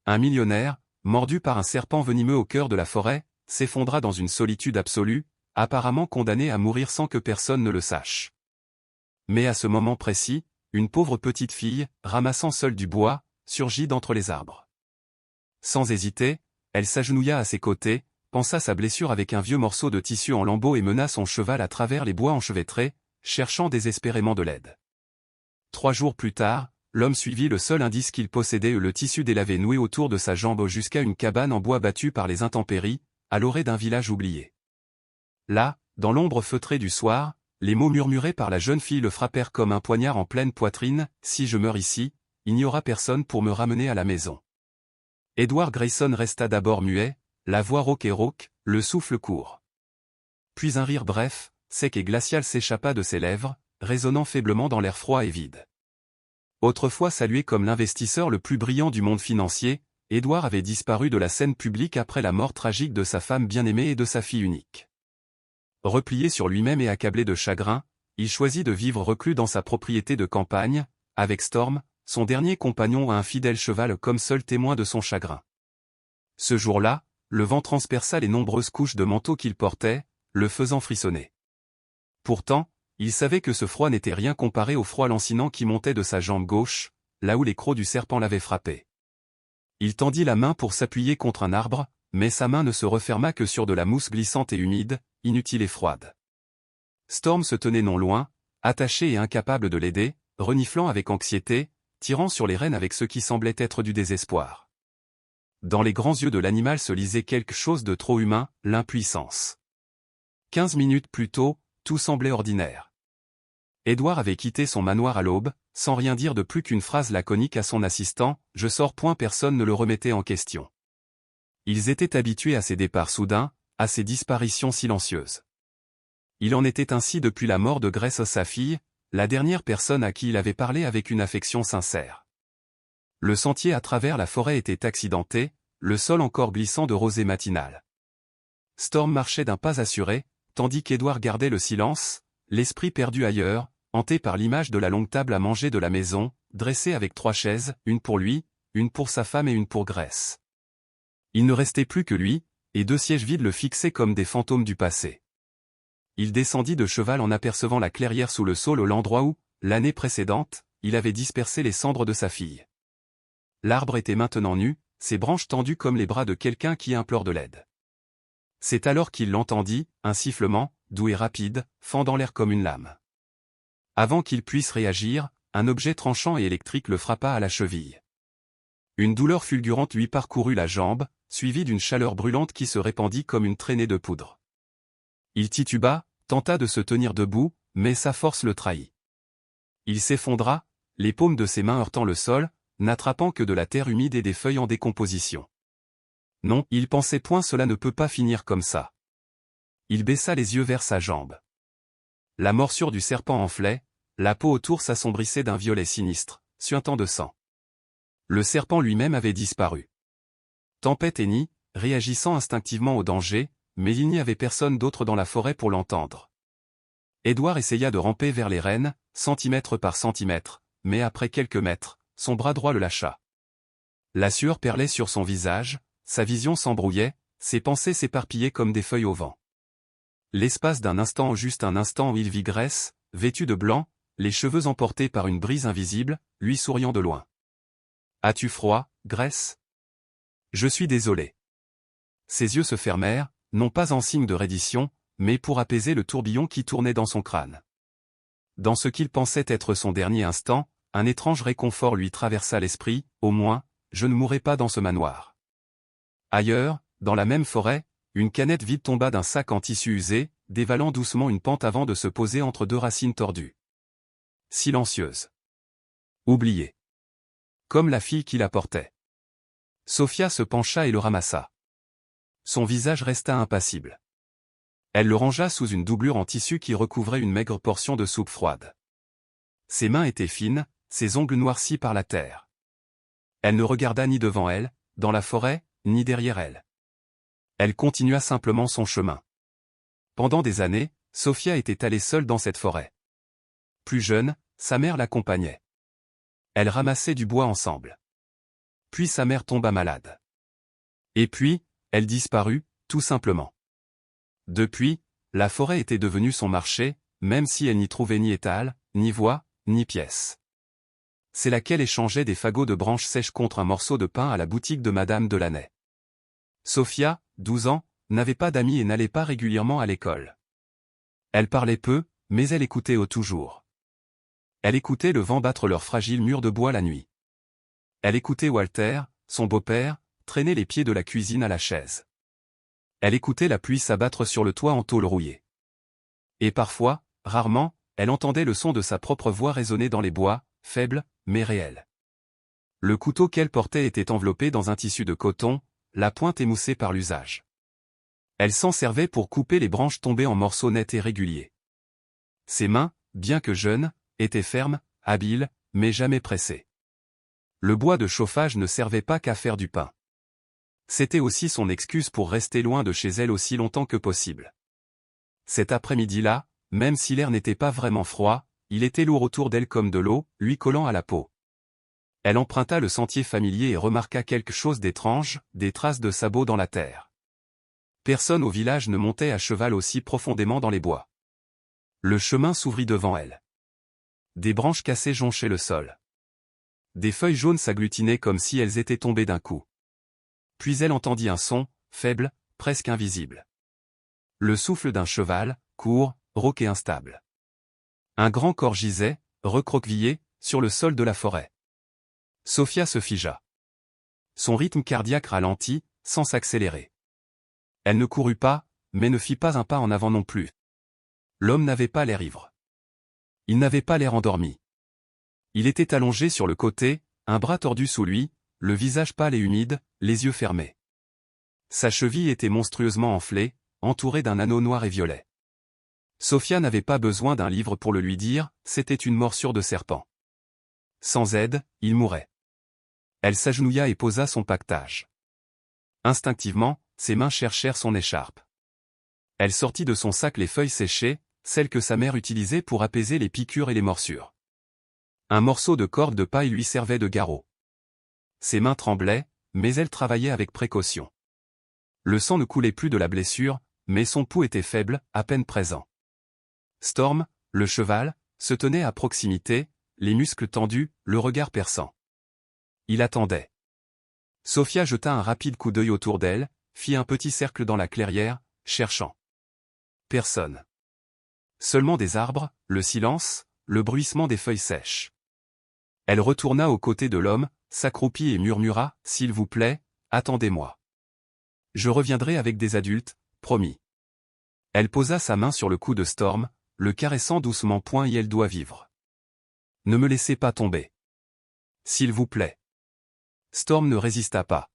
Un millionnaire, mordu par un serpent venimeux au cœur de la forêt, s'effondra dans une solitude absolue, apparemment condamné à mourir sans que personne ne le sache. Mais à ce moment précis, une pauvre petite fille, ramassant seule du bois, surgit d'entre les arbres. Sans hésiter, elle s'agenouilla à ses côtés, pansa sa blessure avec un vieux morceau de tissu en lambeaux et mena son cheval à travers les bois enchevêtrés, cherchant désespérément de l'aide. 3 jours plus tard, l'homme suivit le seul indice qu'il possédait, le tissu délavé noué autour de sa jambe jusqu'à une cabane en bois battue par les intempéries, à l'orée d'un village oublié. Là, dans l'ombre feutrée du soir, les mots murmurés par la jeune fille le frappèrent comme un poignard en pleine poitrine: « Si je meurs ici, il n'y aura personne pour me ramener à la maison. » Edward Grayson resta d'abord muet, la voix rauque et rauque, le souffle court. Puis un rire bref, sec et glacial s'échappa de ses lèvres, résonnant faiblement dans l'air froid et vide. Autrefois salué comme l'investisseur le plus brillant du monde financier, Edward avait disparu de la scène publique après la mort tragique de sa femme bien-aimée et de sa fille unique. Replié sur lui-même et accablé de chagrin, il choisit de vivre reclus dans sa propriété de campagne, avec Storm, son dernier compagnon, un fidèle cheval comme seul témoin de son chagrin. Ce jour-là, le vent transperça les nombreuses couches de manteau qu'il portait, le faisant frissonner. Pourtant, il savait que ce froid n'était rien comparé au froid lancinant qui montait de sa jambe gauche, là où les crocs du serpent l'avaient frappé. Il tendit la main pour s'appuyer contre un arbre, mais sa main ne se referma que sur de la mousse glissante et humide, inutile et froide. Storm se tenait non loin, attaché et incapable de l'aider, reniflant avec anxiété, tirant sur les rênes avec ce qui semblait être du désespoir. Dans les grands yeux de l'animal se lisait quelque chose de trop humain, l'impuissance. 15 minutes plus tôt, tout semblait ordinaire. Edward avait quitté son manoir à l'aube, sans rien dire de plus qu'une phrase laconique à son assistant: « Je sors ». Personne ne le remettait en question. Ils étaient habitués à ses départs soudains, à ses disparitions silencieuses. Il en était ainsi depuis la mort de Grace, sa fille, la dernière personne à qui il avait parlé avec une affection sincère. Le sentier à travers la forêt était accidenté, le sol encore glissant de rosée matinale. Storm marchait d'un pas assuré, tandis qu'Edward gardait le silence, l'esprit perdu ailleurs, hanté par l'image de la longue table à manger de la maison, dressée avec 3 chaises, une pour lui, une pour sa femme et une pour Grace. Il ne restait plus que lui, et 2 sièges vides le fixaient comme des fantômes du passé. Il descendit de cheval en apercevant la clairière sous le saule, l'endroit où, l'année précédente, il avait dispersé les cendres de sa fille. L'arbre était maintenant nu, ses branches tendues comme les bras de quelqu'un qui implore de l'aide. C'est alors qu'il l'entendit, un sifflement, doux et rapide, fendant l'air comme une lame. Avant qu'il puisse réagir, un objet tranchant et électrique le frappa à la cheville. Une douleur fulgurante lui parcourut la jambe, suivie d'une chaleur brûlante qui se répandit comme une traînée de poudre. Il tituba, tenta de se tenir debout, mais sa force le trahit. Il s'effondra, les paumes de ses mains heurtant le sol, n'attrapant que de la terre humide et des feuilles en décomposition. Non, il pensait point, cela ne peut pas finir comme ça. Il baissa les yeux vers sa jambe. La morsure du serpent enflait, la peau autour s'assombrissait d'un violet sinistre, suintant de sang. Le serpent lui-même avait disparu. Tempête et nid, réagissant instinctivement au danger, mais il n'y avait personne d'autre dans la forêt pour l'entendre. Edward essaya de ramper vers les rênes, centimètre par centimètre, mais après quelques mètres, son bras droit le lâcha. La sueur perlait sur son visage, sa vision s'embrouillait, ses pensées s'éparpillaient comme des feuilles au vent. L'espace d'un instant, juste un instant, où il vit Grace, vêtue de blanc, les cheveux emportés par une brise invisible, lui souriant de loin. « As-tu froid, Grace ? » ?»« Je suis désolé. » Ses yeux se fermèrent, non pas en signe de reddition, mais pour apaiser le tourbillon qui tournait dans son crâne. Dans ce qu'il pensait être son dernier instant, un étrange réconfort lui traversa l'esprit: « Au moins, je ne mourrai pas dans ce manoir. » Ailleurs, dans la même forêt, une canette vide tomba d'un sac en tissu usé, dévalant doucement une pente avant de se poser entre 2 racines tordues. Silencieuse. Oubliée. Comme la fille qui la portait. Sophia se pencha et le ramassa. Son visage resta impassible. Elle le rangea sous une doublure en tissu qui recouvrait une maigre portion de soupe froide. Ses mains étaient fines, ses ongles noircis par la terre. Elle ne regarda ni devant elle, dans la forêt, ni derrière elle. Elle continua simplement son chemin. Pendant des années, Sophia était allée seule dans cette forêt. Plus jeune, sa mère l'accompagnait. Elles ramassaient du bois ensemble. Puis sa mère tomba malade. Et puis, elle disparut, tout simplement. Depuis, la forêt était devenue son marché, même si elle n'y trouvait ni étal, ni voie, ni pièce. C'est laquelle échangeait des fagots de branches sèches contre un morceau de pain à la boutique de Madame Delaney. Sophia, 12 ans, n'avait pas d'amis et n'allait pas régulièrement à l'école. Elle parlait peu, mais elle écoutait toujours. Elle écoutait le vent battre leurs fragiles murs de bois la nuit. Elle écoutait Walter, son beau-père, traîner les pieds de la cuisine à la chaise. Elle écoutait la pluie s'abattre sur le toit en tôle rouillée. Et parfois, rarement, elle entendait le son de sa propre voix résonner dans les bois, faible, mais réel. Le couteau qu'elle portait était enveloppé dans un tissu de coton, la pointe émoussée par l'usage. Elle s'en servait pour couper les branches tombées en morceaux nets et réguliers. Ses mains, bien que jeunes, étaient fermes, habiles, mais jamais pressées. Le bois de chauffage ne servait pas qu'à faire du pain. C'était aussi son excuse pour rester loin de chez elle aussi longtemps que possible. Cet après-midi-là, même si l'air n'était pas vraiment froid, il était lourd autour d'elle comme de l'eau, lui collant à la peau. Elle emprunta le sentier familier et remarqua quelque chose d'étrange, des traces de sabots dans la terre. Personne au village ne montait à cheval aussi profondément dans les bois. Le chemin s'ouvrit devant elle. Des branches cassées jonchaient le sol. Des feuilles jaunes s'agglutinaient comme si elles étaient tombées d'un coup. Puis elle entendit un son, faible, presque invisible. Le souffle d'un cheval, court, rauque et instable. Un grand corps gisait, recroquevillé, sur le sol de la forêt. Sophia se figea. Son rythme cardiaque ralentit, sans s'accélérer. Elle ne courut pas, mais ne fit pas un pas en avant non plus. L'homme n'avait pas l'air ivre. Il n'avait pas l'air endormi. Il était allongé sur le côté, un bras tordu sous lui, le visage pâle et humide, les yeux fermés. Sa cheville était monstrueusement enflée, entourée d'un anneau noir et violet. Sophia n'avait pas besoin d'un livre pour le lui dire, c'était une morsure de serpent. Sans aide, il mourrait. Elle s'agenouilla et posa son paquetage. Instinctivement, ses mains cherchèrent son écharpe. Elle sortit de son sac les feuilles séchées, celles que sa mère utilisait pour apaiser les piqûres et les morsures. Un morceau de corde de paille lui servait de garrot. Ses mains tremblaient, mais elle travaillait avec précaution. Le sang ne coulait plus de la blessure, mais son pouls était faible, à peine présent. Storm, le cheval, se tenait à proximité, les muscles tendus, le regard perçant. Il attendait. Sophia jeta un rapide coup d'œil autour d'elle, fit un petit cercle dans la clairière, cherchant. Personne. Seulement des arbres, le silence, le bruissement des feuilles sèches. Elle retourna aux côtés de l'homme, s'accroupit et murmura, « S'il vous plaît, attendez-moi. Je reviendrai avec des adultes, promis. » Elle posa sa main sur le cou de Storm, le caressant doucement. « Et elle doit vivre. Ne me laissez pas tomber. S'il vous plaît. » Storm ne résista pas.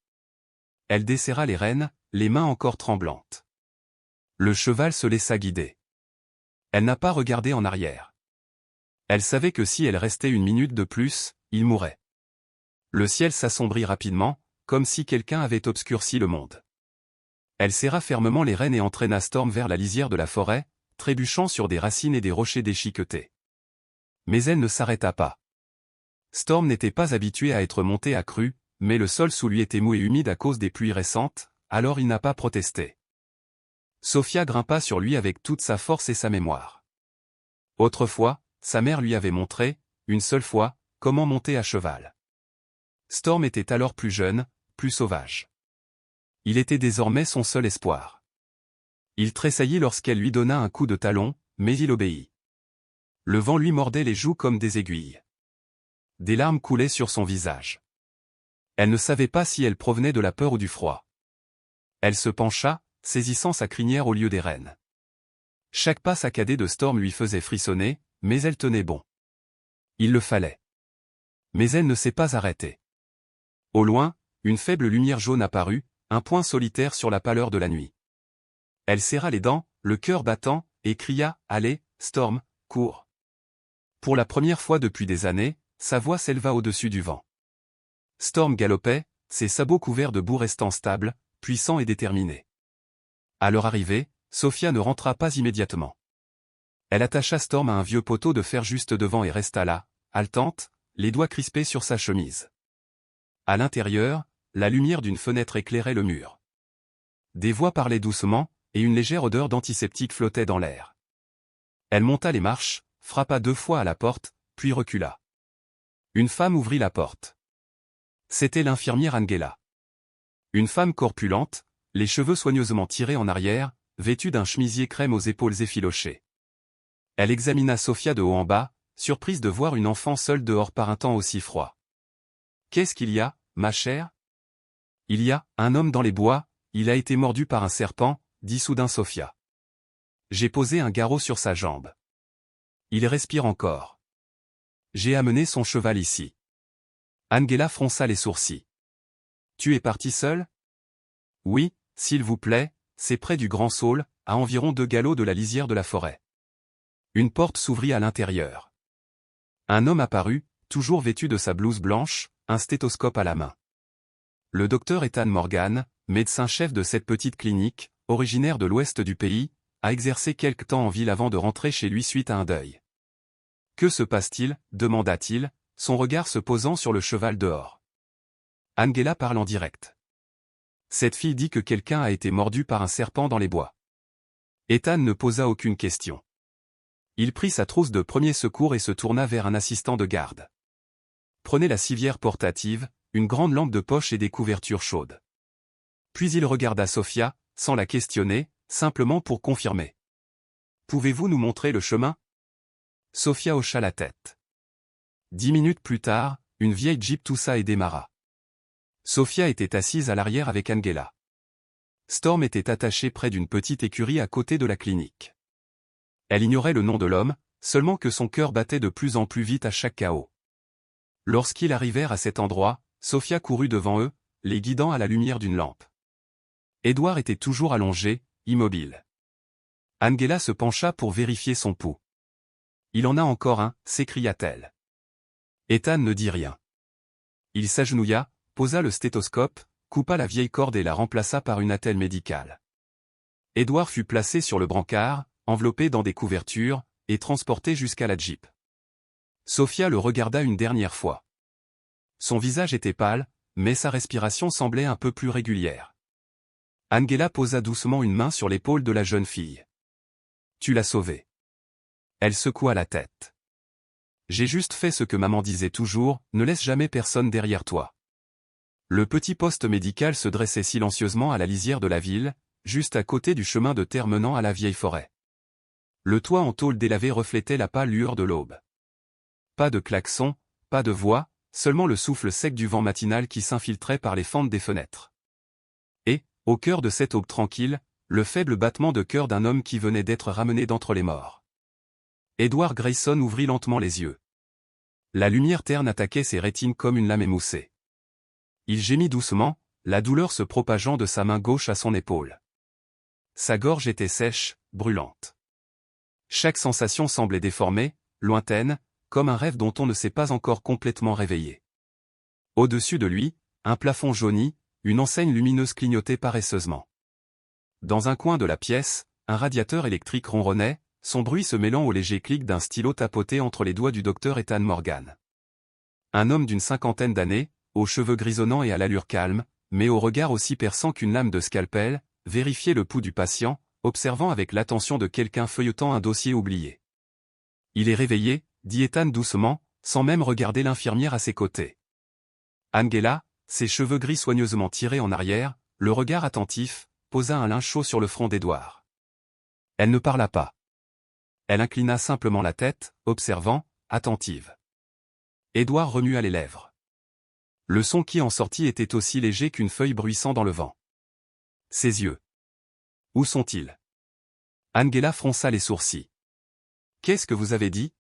Elle desserra les rênes, les mains encore tremblantes. Le cheval se laissa guider. Elle n'a pas regardé en arrière. Elle savait que si elle restait une minute de plus, il mourrait. Le ciel s'assombrit rapidement, comme si quelqu'un avait obscurci le monde. Elle serra fermement les rênes et entraîna Storm vers la lisière de la forêt, trébuchant sur des racines et des rochers déchiquetés. Mais elle ne s'arrêta pas. Storm n'était pas habitué à être monté à cru, mais le sol sous lui était mou et humide à cause des pluies récentes, alors il n'a pas protesté. Sophia grimpa sur lui avec toute sa force et sa mémoire. Autrefois, sa mère lui avait montré, une seule fois, comment monter à cheval. Storm était alors plus jeune, plus sauvage. Il était désormais son seul espoir. Il tressaillit lorsqu'elle lui donna un coup de talon, mais il obéit. Le vent lui mordait les joues comme des aiguilles. Des larmes coulaient sur son visage. Elle ne savait pas si elles provenaient de la peur ou du froid. Elle se pencha, saisissant sa crinière au lieu des rênes. Chaque pas saccadé de Storm lui faisait frissonner, mais elle tenait bon. Il le fallait. Mais elle ne s'est pas arrêtée. Au loin, une faible lumière jaune apparut, un point solitaire sur la pâleur de la nuit. Elle serra les dents, le cœur battant, et cria, « Allez, Storm, cours !» Pour la première fois depuis des années, sa voix s'éleva au-dessus du vent. Storm galopait, ses sabots couverts de boue restant stables, puissants et déterminés. À leur arrivée, Sophia ne rentra pas immédiatement. Elle attacha Storm à un vieux poteau de fer juste devant et resta là, haletante, les doigts crispés sur sa chemise. À l'intérieur, la lumière d'une fenêtre éclairait le mur. Des voix parlaient doucement, et une légère odeur d'antiseptique flottait dans l'air. Elle monta les marches, frappa 2 fois à la porte, puis recula. Une femme ouvrit la porte. C'était l'infirmière Angela. Une femme corpulente, les cheveux soigneusement tirés en arrière, vêtue d'un chemisier crème aux épaules effilochées. Elle examina Sophia de haut en bas, surprise de voir une enfant seule dehors par un temps aussi froid. « Qu'est-ce qu'il y a, ma chère ?»« Il y a un homme dans les bois, il a été mordu par un serpent, » dit soudain Sophia. « J'ai posé un garrot sur sa jambe. Il respire encore. J'ai amené son cheval ici. » Angela fronça les sourcils. « Tu es parti seul ?»« Oui, s'il vous plaît, c'est près du Grand Saule, à environ 2 galops de la lisière de la forêt. » Une porte s'ouvrit à l'intérieur. Un homme apparut, toujours vêtu de sa blouse blanche, un stéthoscope à la main. Le docteur Ethan Morgan, médecin-chef de cette petite clinique, originaire de l'ouest du pays, a exercé quelque temps en ville avant de rentrer chez lui suite à un deuil. « Que se passe-t-il » demanda-t-il, son regard se posant sur le cheval dehors. Angela parle en direct. Cette fille dit que quelqu'un a été mordu par un serpent dans les bois. Ethan ne posa aucune question. Il prit sa trousse de premiers secours et se tourna vers un assistant de garde. Prenez la civière portative, une grande lampe de poche et des couvertures chaudes. Puis il regarda Sophia, sans la questionner, simplement pour confirmer. Pouvez-vous nous montrer le chemin ? Sophia hocha la tête. 10 minutes plus tard, une vieille Jeep toussa et démarra. Sophia était assise à l'arrière avec Angela. Storm était attachée près d'une petite écurie à côté de la clinique. Elle ignorait le nom de l'homme, seulement que son cœur battait de plus en plus vite à chaque cahot. Lorsqu'ils arrivèrent à cet endroit, Sophia courut devant eux, les guidant à la lumière d'une lampe. Édouard était toujours allongé, immobile. Angela se pencha pour vérifier son pouls. « Il en a encore un » s'écria-t-elle. Ethan ne dit rien. Il s'agenouilla, posa le stéthoscope, coupa la vieille corde et la remplaça par une attelle médicale. Édouard fut placé sur le brancard, enveloppé dans des couvertures, et transporté jusqu'à la Jeep. Sophia le regarda une dernière fois. Son visage était pâle, mais sa respiration semblait un peu plus régulière. Angela posa doucement une main sur l'épaule de la jeune fille. « Tu l'as sauvée. » Elle secoua la tête. « J'ai juste fait ce que maman disait toujours, ne laisse jamais personne derrière toi. » Le petit poste médical se dressait silencieusement à la lisière de la ville, juste à côté du chemin de terre menant à la vieille forêt. Le toit en tôle délavée reflétait la pâle lueur de l'aube. Pas de klaxon, pas de voix, seulement le souffle sec du vent matinal qui s'infiltrait par les fentes des fenêtres. Et, au cœur de cette aube tranquille, le faible battement de cœur d'un homme qui venait d'être ramené d'entre les morts. Edward Grayson ouvrit lentement les yeux. La lumière terne attaquait ses rétines comme une lame émoussée. Il gémit doucement, la douleur se propageant de sa main gauche à son épaule. Sa gorge était sèche, brûlante. Chaque sensation semblait déformée, lointaine, comme un rêve dont on ne s'est pas encore complètement réveillé. Au-dessus de lui, un plafond jauni, une enseigne lumineuse clignotait paresseusement. Dans un coin de la pièce, un radiateur électrique ronronnait, son bruit se mêlant au léger clic d'un stylo tapoté entre les doigts du docteur Ethan Morgan. Un homme d'une 50aine d'années, aux cheveux grisonnants et à l'allure calme, mais au regard aussi perçant qu'une lame de scalpel, vérifiait le pouls du patient, observant avec l'attention de quelqu'un feuilletant un dossier oublié. « Il est réveillé » dit Ethan doucement, sans même regarder l'infirmière à ses côtés. Angela, ses cheveux gris soigneusement tirés en arrière, le regard attentif, posa un linge chaud sur le front d'Édouard. Elle ne parla pas. Elle inclina simplement la tête, observant, attentive. Édouard remua les lèvres. Le son qui en sortit était aussi léger qu'une feuille bruissant dans le vent. Ses yeux. Où sont-ils ? Angela fronça les sourcils. Qu'est-ce que vous avez dit ?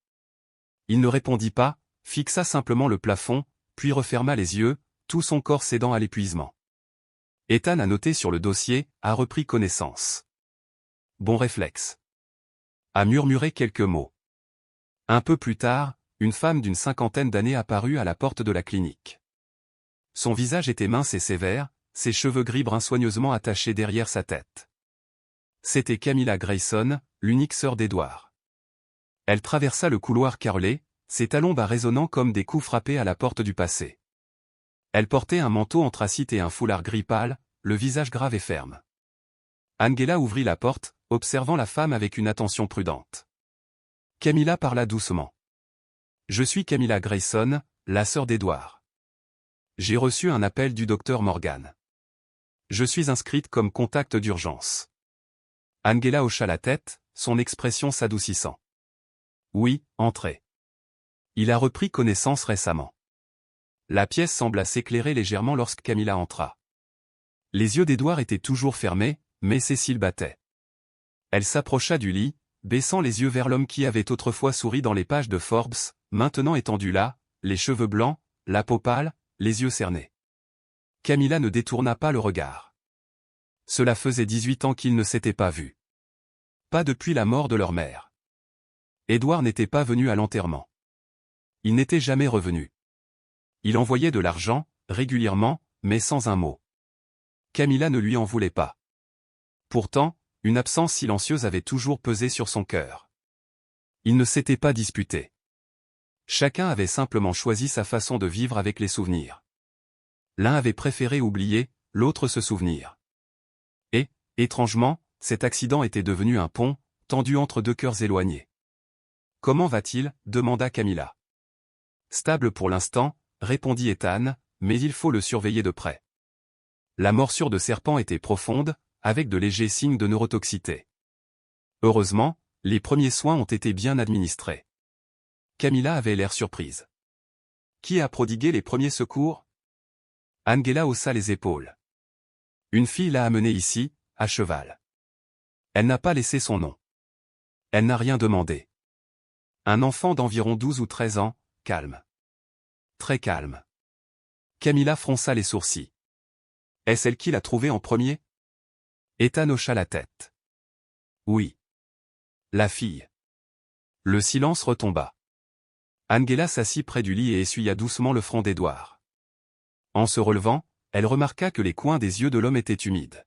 Il ne répondit pas, fixa simplement le plafond, puis referma les yeux, tout son corps cédant à l'épuisement. Ethan a noté sur le dossier, a repris connaissance. Bon réflexe. A murmuré quelques mots. Un peu plus tard, une femme d'une 50aine d'années apparut à la porte de la clinique. Son visage était mince et sévère, ses cheveux gris bruns soigneusement attachés derrière sa tête. C'était Camilla Grayson, l'unique sœur d'Édouard. Elle traversa le couloir carrelé, ses talons bas résonnant comme des coups frappés à la porte du passé. Elle portait un manteau anthracite et un foulard gris pâle, le visage grave et ferme. Angela ouvrit la porte, observant la femme avec une attention prudente. Camilla parla doucement. « Je suis Camilla Grayson, la sœur d'Edward. J'ai reçu un appel du docteur Morgan. Je suis inscrite comme contact d'urgence. » Angela hocha la tête, son expression s'adoucissant. « Oui, entrez. Il a repris connaissance récemment. » La pièce sembla s'éclairer légèrement lorsque Camilla entra. Les yeux d'Edward étaient toujours fermés, mais ses cils battaient. Elle s'approcha du lit, baissant les yeux vers l'homme qui avait autrefois souri dans les pages de Forbes, maintenant étendu là, les cheveux blancs, la peau pâle, les yeux cernés. Camilla ne détourna pas le regard. Cela faisait 18 ans qu'ils ne s'étaient pas vus. Pas depuis la mort de leur mère. Edward n'était pas venu à l'enterrement. Il n'était jamais revenu. Il envoyait de l'argent, régulièrement, mais sans un mot. Camilla ne lui en voulait pas. Pourtant, une absence silencieuse avait toujours pesé sur son cœur. Ils ne s'étaient pas disputés. Chacun avait simplement choisi sa façon de vivre avec les souvenirs. L'un avait préféré oublier, l'autre se souvenir. Et, étrangement, cet accident était devenu un pont, tendu entre deux cœurs éloignés. « Comment va-t-il » demanda Camilla. « Stable pour l'instant » répondit Ethan, mais il faut le surveiller de près. La morsure de serpent était profonde, avec de légers signes de neurotoxicité. Heureusement, les premiers soins ont été bien administrés. Camilla avait l'air surprise. Qui a prodigué les premiers secours? Angela haussa les épaules. Une fille l'a amenée ici, à cheval. Elle n'a pas laissé son nom. Elle n'a rien demandé. Un enfant d'environ 12 ou 13 ans, calme. Très calme. Camilla fronça les sourcils. Est-ce elle qui l'a trouvée en premier? Ethan hocha la tête. Oui. La fille. Le silence retomba. Angela s'assit près du lit et essuya doucement le front d'Edward. En se relevant, elle remarqua que les coins des yeux de l'homme étaient humides.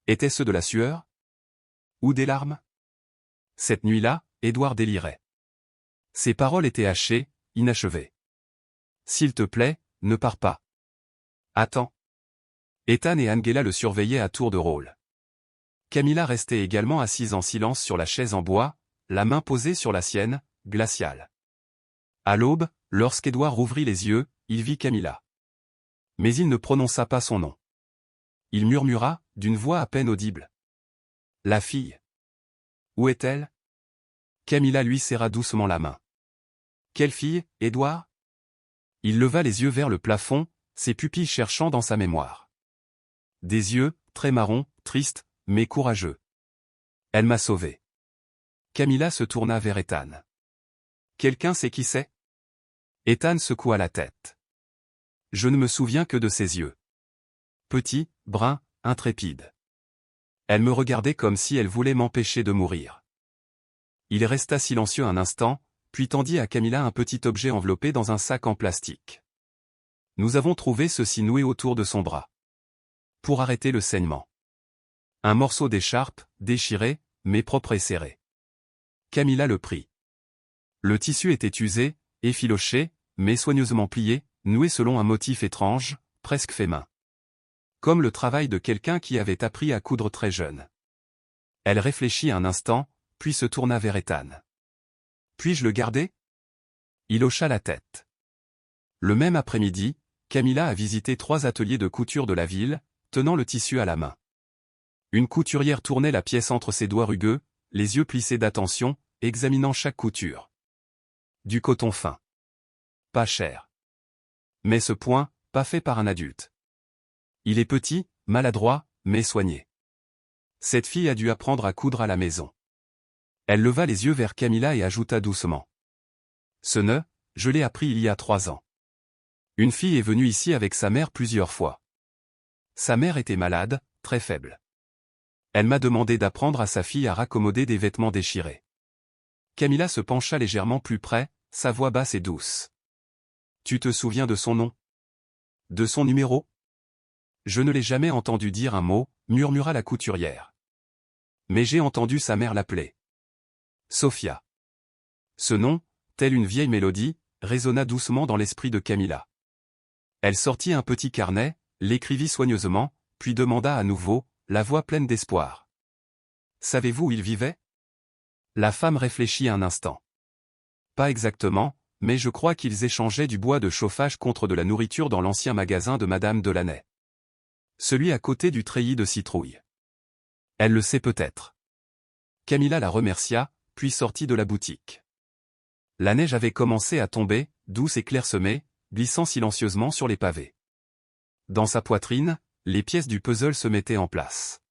Étaient-ce de la sueur? Ou des larmes? Cette nuit-là, Edward délirait. Ses paroles étaient hachées, inachevées. S'il te plaît, ne pars pas. Attends. Ethan et Angela le surveillaient à tour de rôle. Camilla restait également assise en silence sur la chaise en bois, la main posée sur la sienne, glaciale. À l'aube, lorsqu'Edward rouvrit les yeux, il vit Camilla. Mais il ne prononça pas son nom. Il murmura, d'une voix à peine audible. La fille. Où est-elle? Camilla lui serra doucement la main. Quelle fille, Edward? Il leva les yeux vers le plafond, ses pupilles cherchant dans sa mémoire. Des yeux, très marrons, tristes, mais courageux. Elle m'a sauvé. Camilla se tourna vers Ethan. Quelqu'un sait qui c'est? Ethan secoua la tête. Je ne me souviens que de ses yeux. Petit, brun, intrépide. Elle me regardait comme si elle voulait m'empêcher de mourir. Il resta silencieux un instant, puis tendit à Camilla un petit objet enveloppé dans un sac en plastique. Nous avons trouvé ceci noué autour de son bras. Pour arrêter le saignement. Un morceau d'écharpe, déchiré, mais propre et serré. Camilla le prit. Le tissu était usé, effiloché, mais soigneusement plié, noué selon un motif étrange, presque fait main. Comme le travail de quelqu'un qui avait appris à coudre très jeune. Elle réfléchit un instant, puis se tourna vers Ethan. Puis-je le garder? Il hocha la tête. Le même après-midi, Camilla a visité 3 ateliers de couture de la ville, tenant le tissu à la main. Une couturière tournait la pièce entre ses doigts rugueux, les yeux plissés d'attention, examinant chaque couture. Du coton fin. Pas cher. Mais ce point, pas fait par un adulte. Il est petit, maladroit, mais soigné. Cette fille a dû apprendre à coudre à la maison. Elle leva les yeux vers Camilla et ajouta doucement. Ce nœud, je l'ai appris il y a 3 ans. Une fille est venue ici avec sa mère plusieurs fois. Sa mère était malade, très faible. Elle m'a demandé d'apprendre à sa fille à raccommoder des vêtements déchirés. Camilla se pencha légèrement plus près, sa voix basse et douce. Tu te souviens de son nom? De son numéro? Je ne l'ai jamais entendu dire un mot, murmura la couturière. Mais j'ai entendu sa mère l'appeler. Sophia. Ce nom, telle une vieille mélodie, résonna doucement dans l'esprit de Camilla. Elle sortit un petit carnet, l'écrivit soigneusement, puis demanda à nouveau, la voix pleine d'espoir. Savez-vous où il vivait? La femme réfléchit un instant. Pas exactement, mais je crois qu'ils échangeaient du bois de chauffage contre de la nourriture dans l'ancien magasin de Madame Delaney. Celui à côté du treillis de citrouille. Elle le sait peut-être. Camilla la remercia, puis sortit de la boutique. La neige avait commencé à tomber, douce et clairsemée, glissant silencieusement sur les pavés. Dans sa poitrine, les pièces du puzzle se mettaient en place.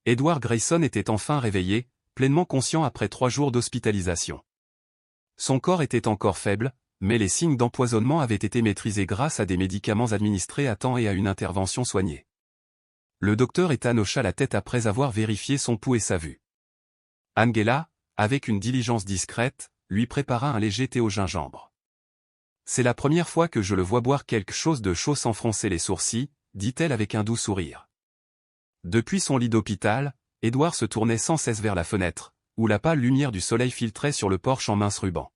Edward Grayson était enfin réveillé, pleinement conscient après 3 jours d'hospitalisation. Son corps était encore faible, mais les signes d'empoisonnement avaient été maîtrisés grâce à des médicaments administrés à temps et à une intervention soignée. Le docteur Ethan hocha la tête après avoir vérifié son pouls et sa vue. Angela, avec une diligence discrète, lui prépara un léger thé au gingembre. C'est la première fois que je le vois boire quelque chose de chaud sans froncer les sourcils, dit-elle avec un doux sourire. Depuis son lit d'hôpital, Edward se tournait sans cesse vers la fenêtre, où la pâle lumière du soleil filtrait sur le porche en mince ruban.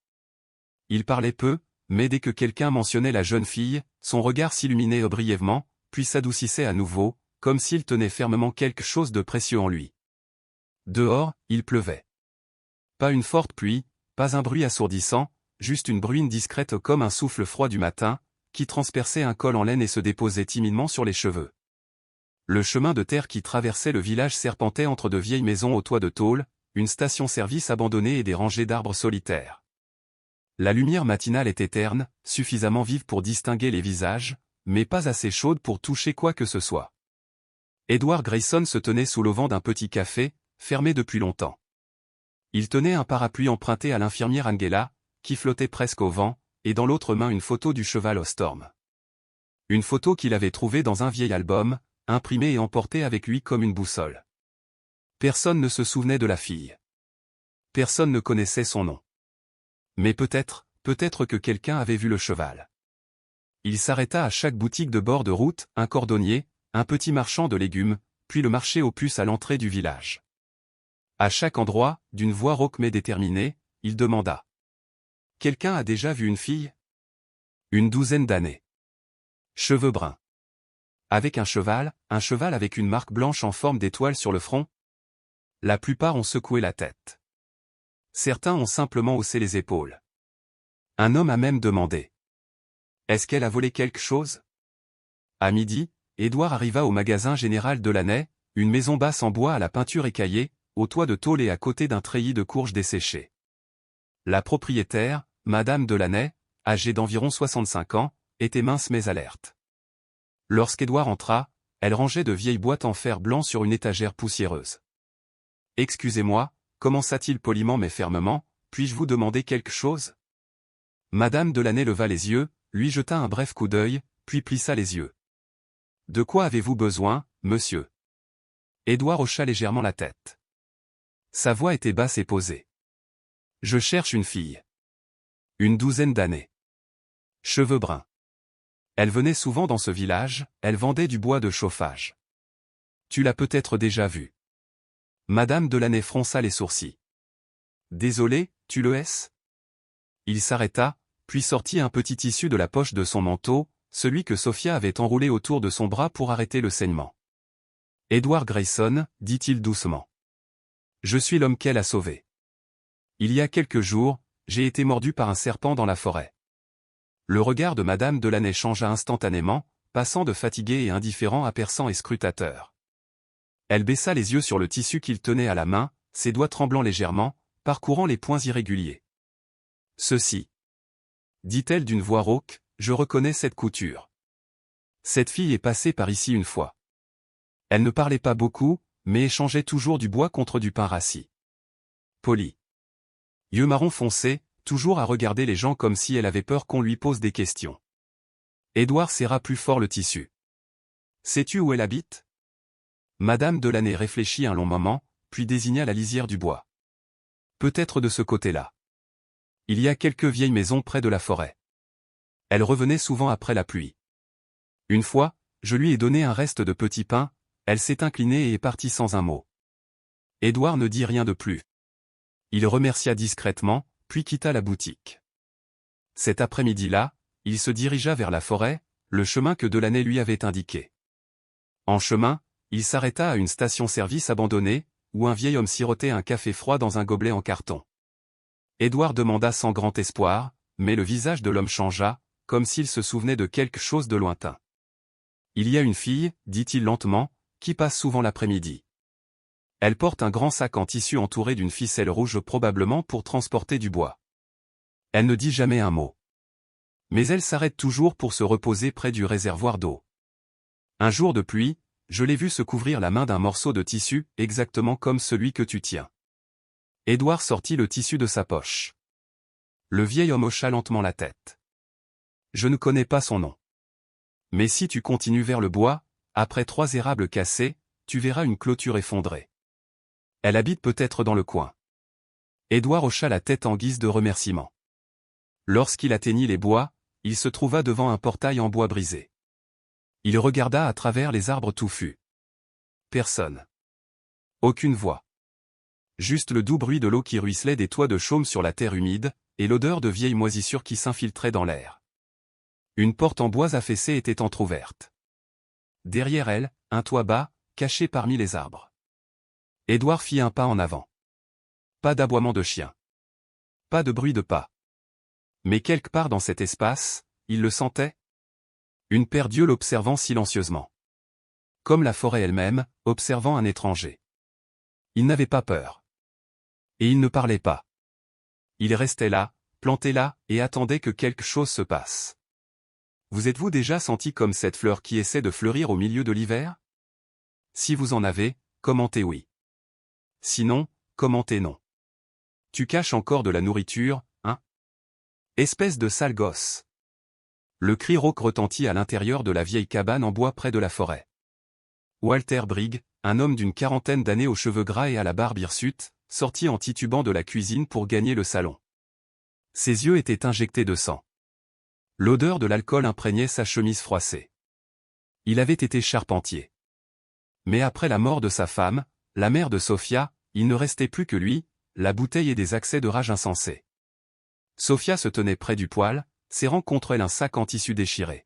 Il parlait peu, mais dès que quelqu'un mentionnait la jeune fille, son regard s'illuminait brièvement, puis s'adoucissait à nouveau, comme s'il tenait fermement quelque chose de précieux en lui. Dehors, il pleuvait. Pas une forte pluie, pas un bruit assourdissant, juste une bruine discrète comme un souffle froid du matin, qui transperçait un col en laine et se déposait timidement sur les cheveux. Le chemin de terre qui traversait le village serpentait entre de vieilles maisons aux toits de tôle, une station-service abandonnée et des rangées d'arbres solitaires. La lumière matinale était terne, suffisamment vive pour distinguer les visages, mais pas assez chaude pour toucher quoi que ce soit. Edward Grayson se tenait sous l'auvent d'un petit café, fermé depuis longtemps. Il tenait un parapluie emprunté à l'infirmière Angela, qui flottait presque au vent, et dans l'autre main une photo du cheval au storm. Une photo qu'il avait trouvée dans un vieil album, imprimée et emportée avec lui comme une boussole. Personne ne se souvenait de la fille. Personne ne connaissait son nom. Mais peut-être que quelqu'un avait vu le cheval. Il s'arrêta à chaque boutique de bord de route, un cordonnier, un petit marchand de légumes, puis le marché aux puces à l'entrée du village. À chaque endroit, d'une voix rauque mais déterminée, il demanda. Quelqu'un a déjà vu une fille? Une 12aine d'années. Cheveux bruns. Avec un cheval avec une marque blanche en forme d'étoile sur le front? La plupart ont secoué la tête. Certains ont simplement haussé les épaules. Un homme a même demandé. Est-ce qu'elle a volé quelque chose? À midi, Edward arriva au magasin général Delaney, une maison basse en bois à la peinture écaillée, au toit de tôle et à côté d'un treillis de courges desséchées. La propriétaire, Madame Delaney, âgée d'environ 65 ans, était mince mais alerte. Lorsqu'Edward entra, elle rangeait de vieilles boîtes en fer blanc sur une étagère poussiéreuse. « Excusez-moi » commença-t-il poliment mais fermement, « puis-je vous demander quelque chose ?» Madame Delaney leva les yeux, lui jeta un bref coup d'œil, puis plissa les yeux. « De quoi avez-vous besoin, monsieur ?» Edward hocha légèrement la tête. Sa voix était basse et posée. « Je cherche une fille. Une 12aine d'années. Cheveux bruns. Elle venait souvent dans ce village, elle vendait du bois de chauffage. Tu l'as peut-être déjà vue. » Madame Delaney fronça les sourcils. « Désolé, tu le es ?» Il s'arrêta, puis sortit un petit tissu de la poche de son manteau, celui que Sophia avait enroulé autour de son bras pour arrêter le saignement. « Edward Grayson, dit-il doucement. Je suis l'homme qu'elle a sauvé. Il y a quelques jours, j'ai été mordu par un serpent dans la forêt. » Le regard de Madame Delaney changea instantanément, passant de fatigué et indifférent à perçant et scrutateur. Elle baissa les yeux sur le tissu qu'il tenait à la main, ses doigts tremblant légèrement, parcourant les points irréguliers. « Ceci. » dit-elle d'une voix rauque, « je reconnais cette couture. Cette fille est passée par ici une fois. Elle ne parlait pas beaucoup, mais échangeait toujours du bois contre du pain rassis. Poli. Yeux marron foncé, toujours à regarder les gens comme si elle avait peur qu'on lui pose des questions. » Edward serra plus fort le tissu. « Sais-tu où elle habite ?» Madame Delaney réfléchit un long moment, puis désigna la lisière du bois. « Peut-être de ce côté-là. Il y a quelques vieilles maisons près de la forêt. Elle revenait souvent après la pluie. Une fois, je lui ai donné un reste de petit pain, elle s'est inclinée et est partie sans un mot. » Edward ne dit rien de plus. Il remercia discrètement, puis quitta la boutique. Cet après-midi-là, il se dirigea vers la forêt, le chemin que Delaney lui avait indiqué. En chemin, il s'arrêta à une station-service abandonnée, où un vieil homme sirotait un café froid dans un gobelet en carton. Édouard demanda sans grand espoir, mais le visage de l'homme changea, comme s'il se souvenait de quelque chose de lointain. « Il y a une fille, dit-il lentement, qui passe souvent l'après-midi. Elle porte un grand sac en tissu entouré d'une ficelle rouge probablement pour transporter du bois. Elle ne dit jamais un mot. Mais elle s'arrête toujours pour se reposer près du réservoir d'eau. Un jour de pluie, je l'ai vue se couvrir la main d'un morceau de tissu, exactement comme celui que tu tiens. » Édouard sortit le tissu de sa poche. Le vieil homme hocha lentement la tête. « Je ne connais pas son nom. Mais si tu continues vers le bois, après 3 érables cassés, tu verras une clôture effondrée. Elle habite peut-être dans le coin. » Édouard hocha la tête en guise de remerciement. Lorsqu'il atteignit les bois, il se trouva devant un portail en bois brisé. Il regarda à travers les arbres touffus. Personne. Aucune voix. Juste le doux bruit de l'eau qui ruisselait des toits de chaume sur la terre humide, et l'odeur de vieille moisissure qui s'infiltrait dans l'air. Une porte en bois affaissé était entr'ouverte. Derrière elle, un toit bas, caché parmi les arbres. Édouard fit un pas en avant. Pas d'aboiement de chien. Pas de bruit de pas. Mais quelque part dans cet espace, il le sentait. Une paire d'yeux l'observant silencieusement. Comme la forêt elle-même, observant un étranger. Il n'avait pas peur. Et il ne parlait pas. Il restait là, planté là, et attendait que quelque chose se passe. Vous êtes-vous déjà senti comme cette fleur qui essaie de fleurir au milieu de l'hiver? Si vous en avez, commentez oui. Sinon, commentez non. Tu caches encore de la nourriture, hein? Espèce de sale gosse. Le cri rauque retentit à l'intérieur de la vieille cabane en bois près de la forêt. Walter Brigg, un homme d'une 40aine d'années aux cheveux gras et à la barbe hirsute, sortit en titubant de la cuisine pour gagner le salon. Ses yeux étaient injectés de sang. L'odeur de l'alcool imprégnait sa chemise froissée. Il avait été charpentier. Mais après la mort de sa femme, la mère de Sophia, il ne restait plus que lui, la bouteille et des accès de rage insensés. Sophia se tenait près du poêle, serrant contre elle un sac en tissu déchiré.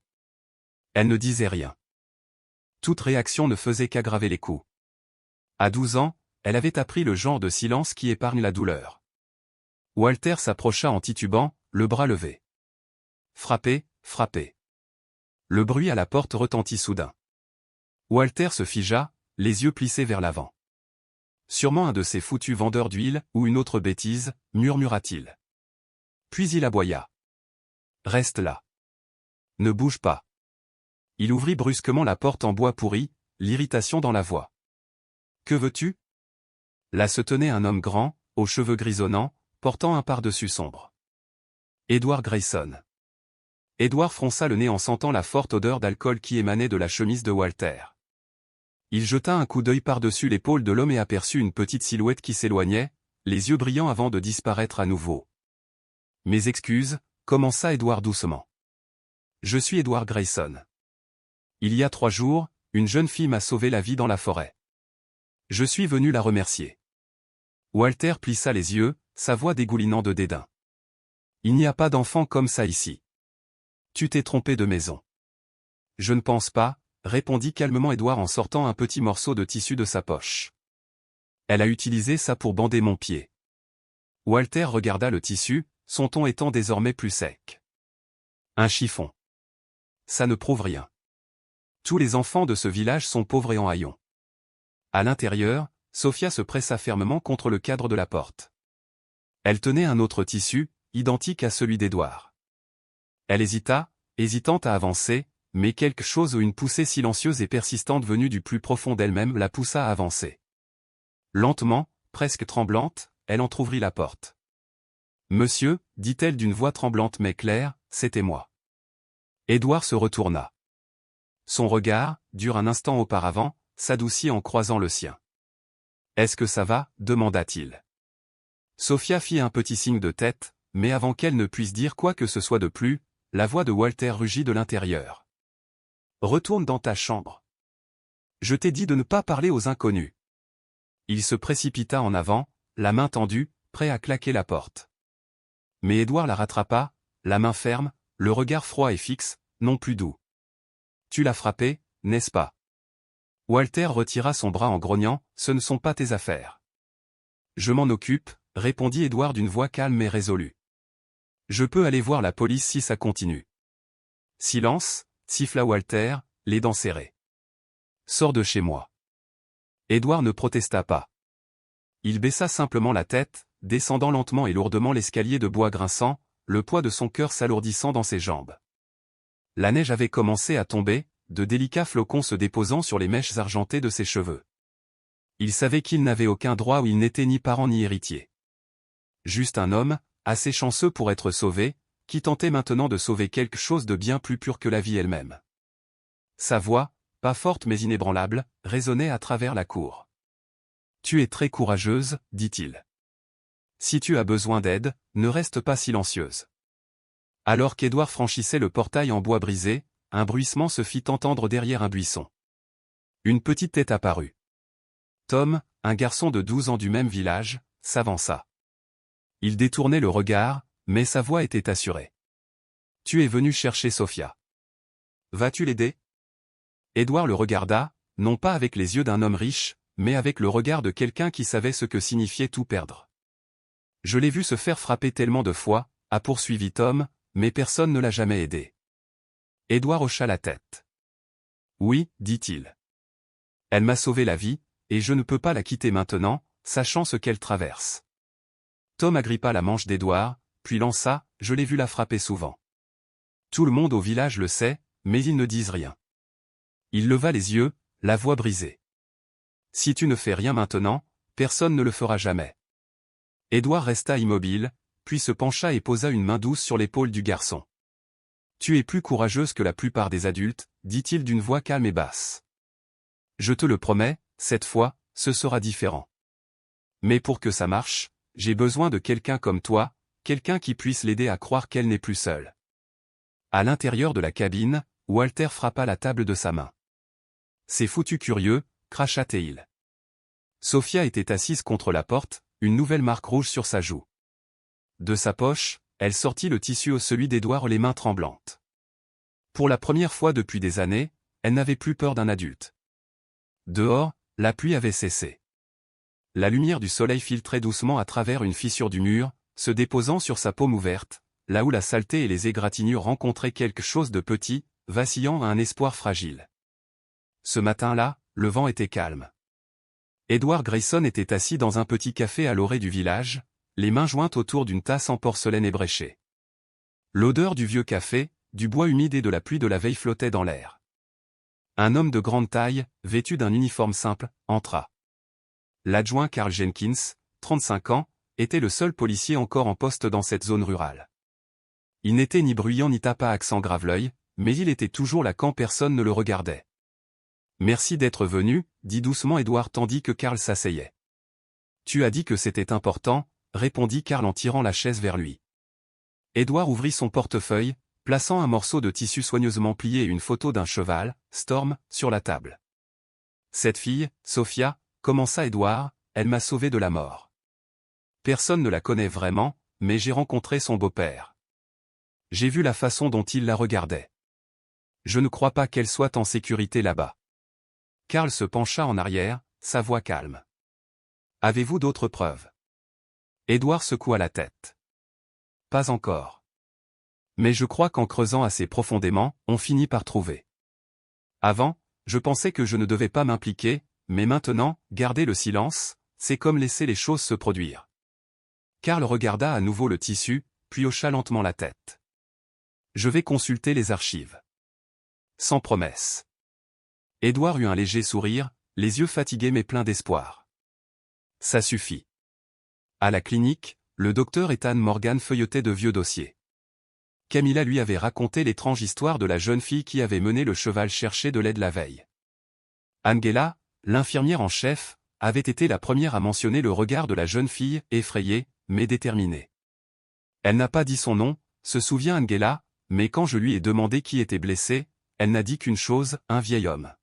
Elle ne disait rien. Toute réaction ne faisait qu'aggraver les coups. À 12 ans, elle avait appris le genre de silence qui épargne la douleur. Walter s'approcha en titubant, le bras levé. Frappez, frappez. Le bruit à la porte retentit soudain. Walter se figea, les yeux plissés vers l'avant. Sûrement un de ces foutus vendeurs d'huile, ou une autre bêtise, murmura-t-il. Puis il aboya. Reste là. Ne bouge pas. Il ouvrit brusquement la porte en bois pourri, l'irritation dans la voix. Que veux-tu? Là se tenait un homme grand, aux cheveux grisonnants, portant un pardessus sombre. Edward Grayson. Edward fronça le nez en sentant la forte odeur d'alcool qui émanait de la chemise de Walter. Il jeta un coup d'œil par-dessus l'épaule de l'homme et aperçut une petite silhouette qui s'éloignait, les yeux brillants avant de disparaître à nouveau. « Mes excuses », commença Edward doucement. « Je suis Edward Grayson. Il y a 3 jours, une jeune fille m'a sauvé la vie dans la forêt. Je suis venu la remercier. » Walter plissa les yeux, sa voix dégoulinant de dédain. « Il n'y a pas d'enfant comme ça ici. Tu t'es trompé de maison. » « Je ne pense pas, » répondit calmement Edward en sortant un petit morceau de tissu de sa poche. « Elle a utilisé ça pour bander mon pied. » Walter regarda le tissu, son ton étant désormais plus sec. « Un chiffon. Ça ne prouve rien. Tous les enfants de ce village sont pauvres et en haillons. » À l'intérieur, Sophia se pressa fermement contre le cadre de la porte. Elle tenait un autre tissu, identique à celui d'Edward. Elle hésita, hésitante à avancer, mais quelque chose ou une poussée silencieuse et persistante venue du plus profond d'elle-même la poussa à avancer. Lentement, presque tremblante, elle entr'ouvrit la porte. « Monsieur, dit-elle d'une voix tremblante mais claire, c'était moi. » Edward se retourna. Son regard, dur un instant auparavant, s'adoucit en croisant le sien. « Est-ce que ça va ?» demanda-t-il. Sophia fit un petit signe de tête, mais avant qu'elle ne puisse dire quoi que ce soit de plus, la voix de Walter rugit de l'intérieur. « Retourne dans ta chambre. Je t'ai dit de ne pas parler aux inconnus. » Il se précipita en avant, la main tendue, prêt à claquer la porte. Mais Edward la rattrapa, la main ferme, le regard froid et fixe, non plus doux. Tu l'as frappé, n'est-ce pas? Walter retira son bras en grognant, ce ne sont pas tes affaires. Je m'en occupe, répondit Édouard d'une voix calme et résolue. Je peux aller voir la police si ça continue. Silence, siffla Walter, les dents serrées. Sors de chez moi. Édouard ne protesta pas. Il baissa simplement la tête, descendant lentement et lourdement l'escalier de bois grinçant, le poids de son cœur s'alourdissant dans ses jambes. La neige avait commencé à tomber, de délicats flocons se déposant sur les mèches argentées de ses cheveux. Il savait qu'il n'avait aucun droit où il n'était ni parent ni héritier. Juste un homme, assez chanceux pour être sauvé, qui tentait maintenant de sauver quelque chose de bien plus pur que la vie elle-même. Sa voix, pas forte mais inébranlable, résonnait à travers la cour. « Tu es très courageuse, dit-il. Si tu as besoin d'aide, ne reste pas silencieuse. » Alors qu'Édouard franchissait le portail en bois brisé, un bruissement se fit entendre derrière un buisson. Une petite tête apparut. Tom, un garçon de 12 ans du même village, s'avança. Il détournait le regard, mais sa voix était assurée. « Tu es venu chercher Sophia. Vas-tu l'aider » Édouard le regarda, non pas avec les yeux d'un homme riche, mais avec le regard de quelqu'un qui savait ce que signifiait tout perdre. « Je l'ai vu se faire frapper tellement de fois, a poursuivi Tom, mais personne ne l'a jamais aidé. » Édouard hocha la tête. « Oui, dit-il. Elle m'a sauvé la vie, et je ne peux pas la quitter maintenant, sachant ce qu'elle traverse. » Tom agrippa la manche d'Édouard, puis lança, « Je l'ai vu la frapper souvent. Tout le monde au village le sait, mais ils ne disent rien. » Il leva les yeux, la voix brisée. « Si tu ne fais rien maintenant, personne ne le fera jamais. » Édouard resta immobile, puis se pencha et posa une main douce sur l'épaule du garçon. « Tu es plus courageuse que la plupart des adultes, dit-il d'une voix calme et basse. Je te le promets, cette fois, ce sera différent. Mais pour que ça marche, j'ai besoin de quelqu'un comme toi, quelqu'un qui puisse l'aider à croire qu'elle n'est plus seule. » À l'intérieur de la cabine, Walter frappa la table de sa main. « C'est foutu curieux, » cracha-t-il. Sophia était assise contre la porte, une nouvelle marque rouge sur sa joue. De sa poche, elle sortit le tissu celui d'Édouard les mains tremblantes. Pour la première fois depuis des années, elle n'avait plus peur d'un adulte. Dehors, la pluie avait cessé. La lumière du soleil filtrait doucement à travers une fissure du mur, se déposant sur sa paume ouverte, là où la saleté et les égratignures rencontraient quelque chose de petit, vacillant à un espoir fragile. Ce matin-là, le vent était calme. Édouard Grayson était assis dans un petit café à l'orée du village, les mains jointes autour d'une tasse en porcelaine ébréchée. L'odeur du vieux café, du bois humide et de la pluie de la veille flottait dans l'air. Un homme de grande taille, vêtu d'un uniforme simple, entra. L'adjoint Carl Jenkins, 35 ans, était le seul policier encore en poste dans cette zone rurale. Il n'était ni bruyant ni tapant à accent grave l'œil, mais il était toujours là quand personne ne le regardait. « Merci d'être venu, » dit doucement Édouard tandis que Carl s'asseyait. « Tu as dit que c'était important, » répondit Carl en tirant la chaise vers lui. Édouard ouvrit son portefeuille, plaçant un morceau de tissu soigneusement plié et une photo d'un cheval, Storm, sur la table. « Cette fille, Sophia, » commença Édouard, « elle m'a sauvé de la mort. Personne ne la connaît vraiment, mais j'ai rencontré son beau-père. J'ai vu la façon dont il la regardait. Je ne crois pas qu'elle soit en sécurité là-bas. » Carl se pencha en arrière, sa voix calme. « Avez-vous d'autres preuves ?» Édouard secoua la tête. « Pas encore. Mais je crois qu'en creusant assez profondément, on finit par trouver. Avant, je pensais que je ne devais pas m'impliquer, mais maintenant, garder le silence, c'est comme laisser les choses se produire. » Carl regarda à nouveau le tissu, puis hocha lentement la tête. « Je vais consulter les archives. » Sans promesse. Édouard eut un léger sourire, les yeux fatigués mais pleins d'espoir. « Ça suffit. » À la clinique, le docteur Ethan Morgan feuilletait de vieux dossiers. Camilla lui avait raconté l'étrange histoire de la jeune fille qui avait mené le cheval chercher de l'aide la veille. Angela, l'infirmière en chef, avait été la première à mentionner le regard de la jeune fille, effrayée, mais déterminée. Elle n'a pas dit son nom, se souvient Angela, mais quand je lui ai demandé qui était blessé, elle n'a dit qu'une chose, un vieil homme.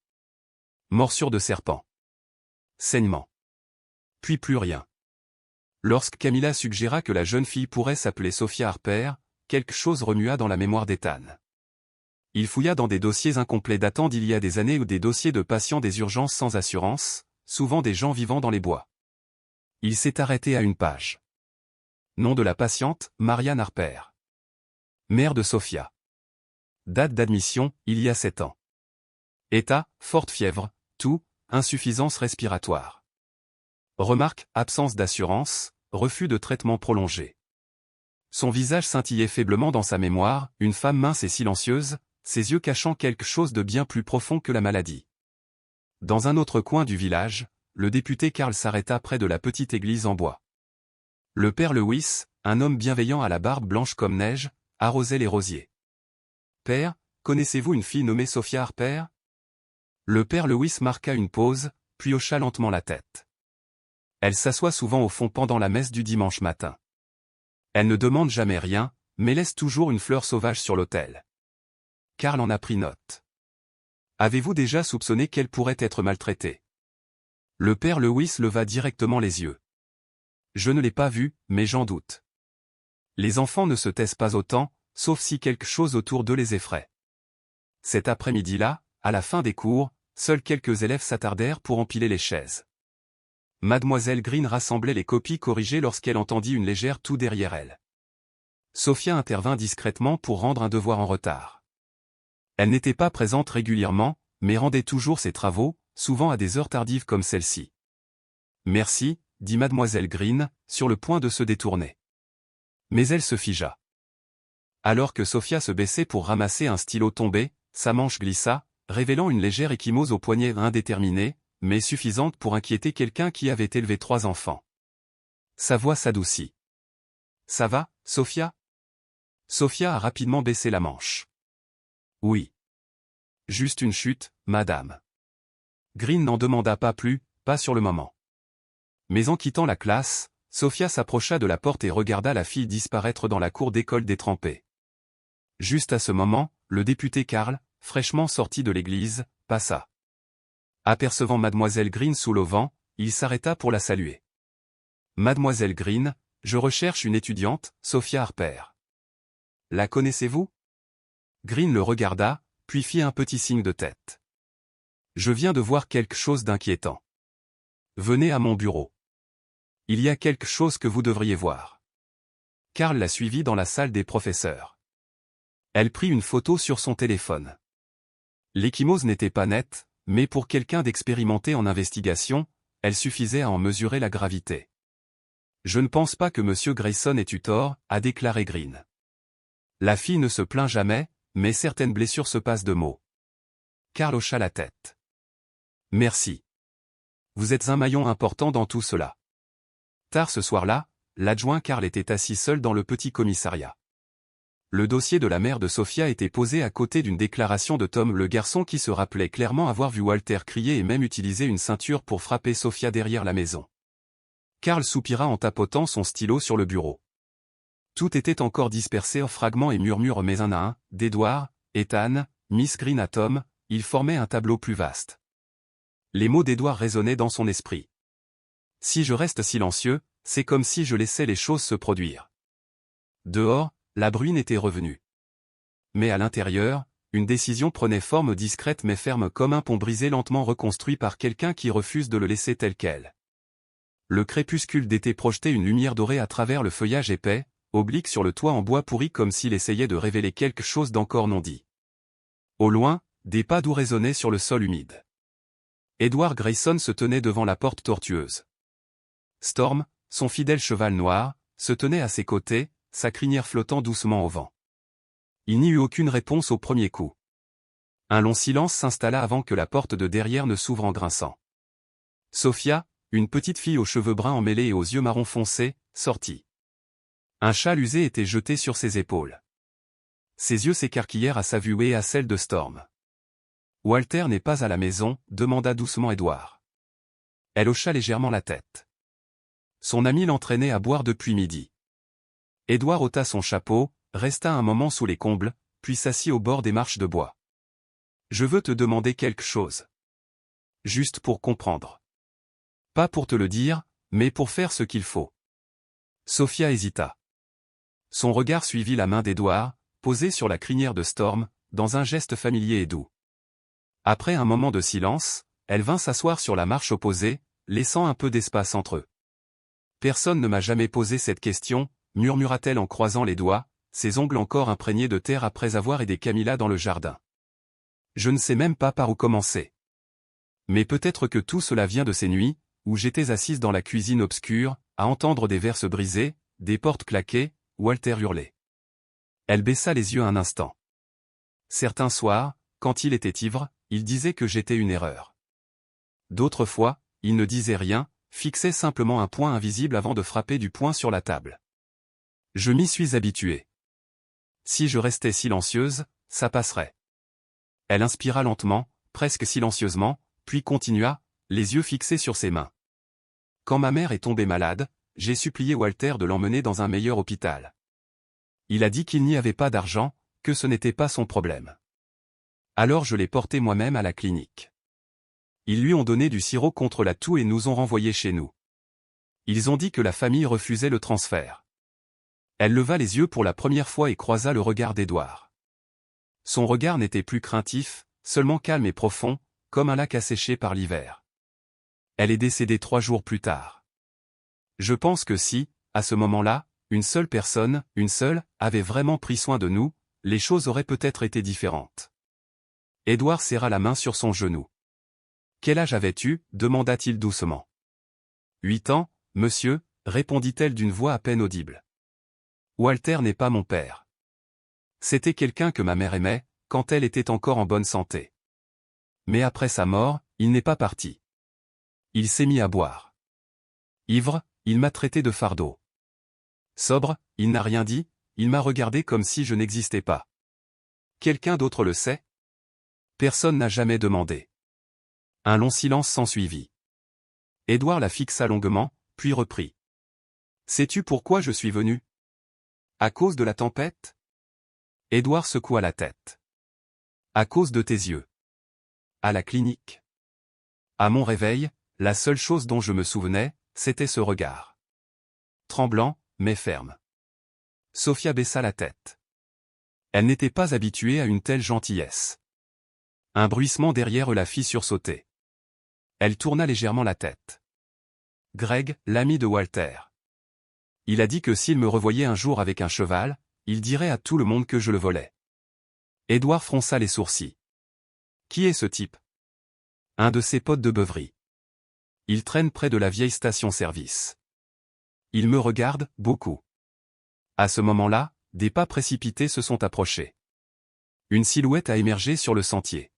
Morsure de serpent. Saignement. Puis plus rien. Lorsque Camilla suggéra que la jeune fille pourrait s'appeler Sophia Harper, quelque chose remua dans la mémoire d'Ethan. Il fouilla dans des dossiers incomplets datant d'il y a des années ou des dossiers de patients des urgences sans assurance, souvent des gens vivant dans les bois. Il s'est arrêté à une page. Nom de la patiente, Marianne Harper. Mère de Sophia. Date d'admission, il y a 7 ans. État, forte fièvre, toux, insuffisance respiratoire. Remarque, absence d'assurance, refus de traitement prolongé. Son visage scintillait faiblement dans sa mémoire, une femme mince et silencieuse, ses yeux cachant quelque chose de bien plus profond que la maladie. Dans un autre coin du village, le député Karl s'arrêta près de la petite église en bois. Le père Lewis, un homme bienveillant à la barbe blanche comme neige, arrosait les rosiers. « Père, connaissez-vous une fille nommée Sophia Harper ?» Le père Lewis marqua une pause, puis hocha lentement la tête. Elle s'assoit souvent au fond pendant la messe du dimanche matin. Elle ne demande jamais rien, mais laisse toujours une fleur sauvage sur l'autel. Karl en a pris note. Avez-vous déjà soupçonné qu'elle pourrait être maltraitée? Le père Lewis leva directement les yeux. Je ne l'ai pas vue, mais j'en doute. Les enfants ne se taisent pas autant, sauf si quelque chose autour d'eux les effraie. Cet après-midi-là, à la fin des cours, seuls quelques élèves s'attardèrent pour empiler les chaises. Mademoiselle Green rassemblait les copies corrigées lorsqu'elle entendit une légère toux derrière elle. Sophia intervint discrètement pour rendre un devoir en retard. Elle n'était pas présente régulièrement, mais rendait toujours ses travaux, souvent à des heures tardives comme celle-ci. « Merci », dit Mademoiselle Green, sur le point de se détourner. Mais elle se figea. Alors que Sophia se baissait pour ramasser un stylo tombé, sa manche glissa, révélant une légère ecchymose au poignet indéterminé, mais suffisante pour inquiéter quelqu'un qui avait élevé 3 enfants. Sa voix s'adoucit. « Ça va, Sophia ?» Sophia a rapidement baissé la manche. « Oui. Juste une chute, madame. » Green n'en demanda pas plus, pas sur le moment. Mais en quittant la classe, Sophia s'approcha de la porte et regarda la fille disparaître dans la cour d'école détrempée. Juste à ce moment, le député Karl, fraîchement sorti de l'église, passa. Apercevant Mademoiselle Green sous l'auvent, il s'arrêta pour la saluer. « Mademoiselle Green, je recherche une étudiante, Sophia Harper. La connaissez-vous » Green le regarda, puis fit un petit signe de tête. « Je viens de voir quelque chose d'inquiétant. Venez à mon bureau. Il y a quelque chose que vous devriez voir. » Karl la suivit dans la salle des professeurs. Elle prit une photo sur son téléphone. L'ecchymose n'était pas nette, mais pour quelqu'un d'expérimenté en investigation, elle suffisait à en mesurer la gravité. « Je ne pense pas que M. Grayson ait eu tort, » a déclaré Green. La fille ne se plaint jamais, mais certaines blessures se passent de mots. Karl hocha la tête. « Merci. Vous êtes un maillon important dans tout cela. » Tard ce soir-là, l'adjoint Karl était assis seul dans le petit commissariat. Le dossier de la mère de Sophia était posé à côté d'une déclaration de Tom le garçon qui se rappelait clairement avoir vu Walter crier et même utiliser une ceinture pour frapper Sophia derrière la maison. Karl soupira en tapotant son stylo sur le bureau. Tout était encore dispersé en fragments et murmures mais un à un, d'Edward, Ethan, Miss Green à Tom, ils formaient un tableau plus vaste. Les mots d'Edward résonnaient dans son esprit. Si je reste silencieux, c'est comme si je laissais les choses se produire. Dehors, la bruine était revenue. Mais à l'intérieur, une décision prenait forme discrète mais ferme comme un pont brisé lentement reconstruit par quelqu'un qui refuse de le laisser tel quel. Le crépuscule d'été projetait une lumière dorée à travers le feuillage épais, oblique sur le toit en bois pourri comme s'il essayait de révéler quelque chose d'encore non dit. Au loin, des pas doux résonnaient sur le sol humide. Edward Grayson se tenait devant la porte tortueuse. Storm, son fidèle cheval noir, se tenait à ses côtés, sa crinière flottant doucement au vent. Il n'y eut aucune réponse au premier coup. Un long silence s'installa avant que la porte de derrière ne s'ouvre en grinçant. Sophia, une petite fille aux cheveux bruns emmêlés et aux yeux marron foncé, sortit. Un châle usé était jeté sur ses épaules. Ses yeux s'écarquillèrent à sa vue et à celle de Storm. « Walter n'est pas à la maison » demanda doucement Edward. Elle hocha légèrement la tête. Son ami l'entraînait à boire depuis midi. Edward ôta son chapeau, resta un moment sous les combles, puis s'assit au bord des marches de bois. « Je veux te demander quelque chose. Juste pour comprendre. Pas pour te le dire, mais pour faire ce qu'il faut. » Sophia hésita. Son regard suivit la main d'Edward, posée sur la crinière de Storm, dans un geste familier et doux. Après un moment de silence, elle vint s'asseoir sur la marche opposée, laissant un peu d'espace entre eux. Personne ne m'a jamais posé cette question, murmura-t-elle en croisant les doigts, ses ongles encore imprégnés de terre après avoir aidé Camilla dans le jardin. Je ne sais même pas par où commencer. Mais peut-être que tout cela vient de ces nuits, où j'étais assise dans la cuisine obscure, à entendre des verres se briser, des portes claquer, Walter hurler. Elle baissa les yeux un instant. Certains soirs, quand il était ivre, il disait que j'étais une erreur. D'autres fois, il ne disait rien, fixait simplement un point invisible avant de frapper du poing sur la table. Je m'y suis habituée. Si je restais silencieuse, ça passerait. Elle inspira lentement, presque silencieusement, puis continua, les yeux fixés sur ses mains. Quand ma mère est tombée malade, j'ai supplié Walter de l'emmener dans un meilleur hôpital. Il a dit qu'il n'y avait pas d'argent, que ce n'était pas son problème. Alors je l'ai porté moi-même à la clinique. Ils lui ont donné du sirop contre la toux et nous ont renvoyés chez nous. Ils ont dit que la famille refusait le transfert. Elle leva les yeux pour la première fois et croisa le regard d'Édouard. Son regard n'était plus craintif, seulement calme et profond, comme un lac asséché par l'hiver. Elle est décédée 3 jours plus tard. Je pense que si, à ce moment-là, une seule personne, avait vraiment pris soin de nous, les choses auraient peut-être été différentes. Édouard serra la main sur son genou. Quel âge avais-tu ? Demanda-t-il doucement. 8 ans, monsieur, répondit-elle d'une voix à peine audible. Walter n'est pas mon père. C'était quelqu'un que ma mère aimait, quand elle était encore en bonne santé. Mais après sa mort, il n'est pas parti. Il s'est mis à boire. Ivre, il m'a traité de fardeau. Sobre, il n'a rien dit, il m'a regardé comme si je n'existais pas. Quelqu'un d'autre le sait ? Personne n'a jamais demandé. Un long silence s'ensuivit. Édouard la fixa longuement, puis reprit. Sais-tu pourquoi je suis venu ? À cause de la tempête ? Édouard secoua la tête. À cause de tes yeux. À la clinique. À mon réveil, la seule chose dont je me souvenais, c'était ce regard. Tremblant, mais ferme. Sophia baissa la tête. Elle n'était pas habituée à une telle gentillesse. Un bruissement derrière eux la fit sursauter. Elle tourna légèrement la tête. Greg, l'ami de Walter. Il a dit que s'il me revoyait un jour avec un cheval, il dirait à tout le monde que je le volais. Édouard fronça les sourcils. Qui est ce type ? Un de ses potes de beuverie. Il traîne près de la vieille station-service. Il me regarde, beaucoup. À ce moment-là, des pas précipités se sont approchés. Une silhouette a émergé sur le sentier.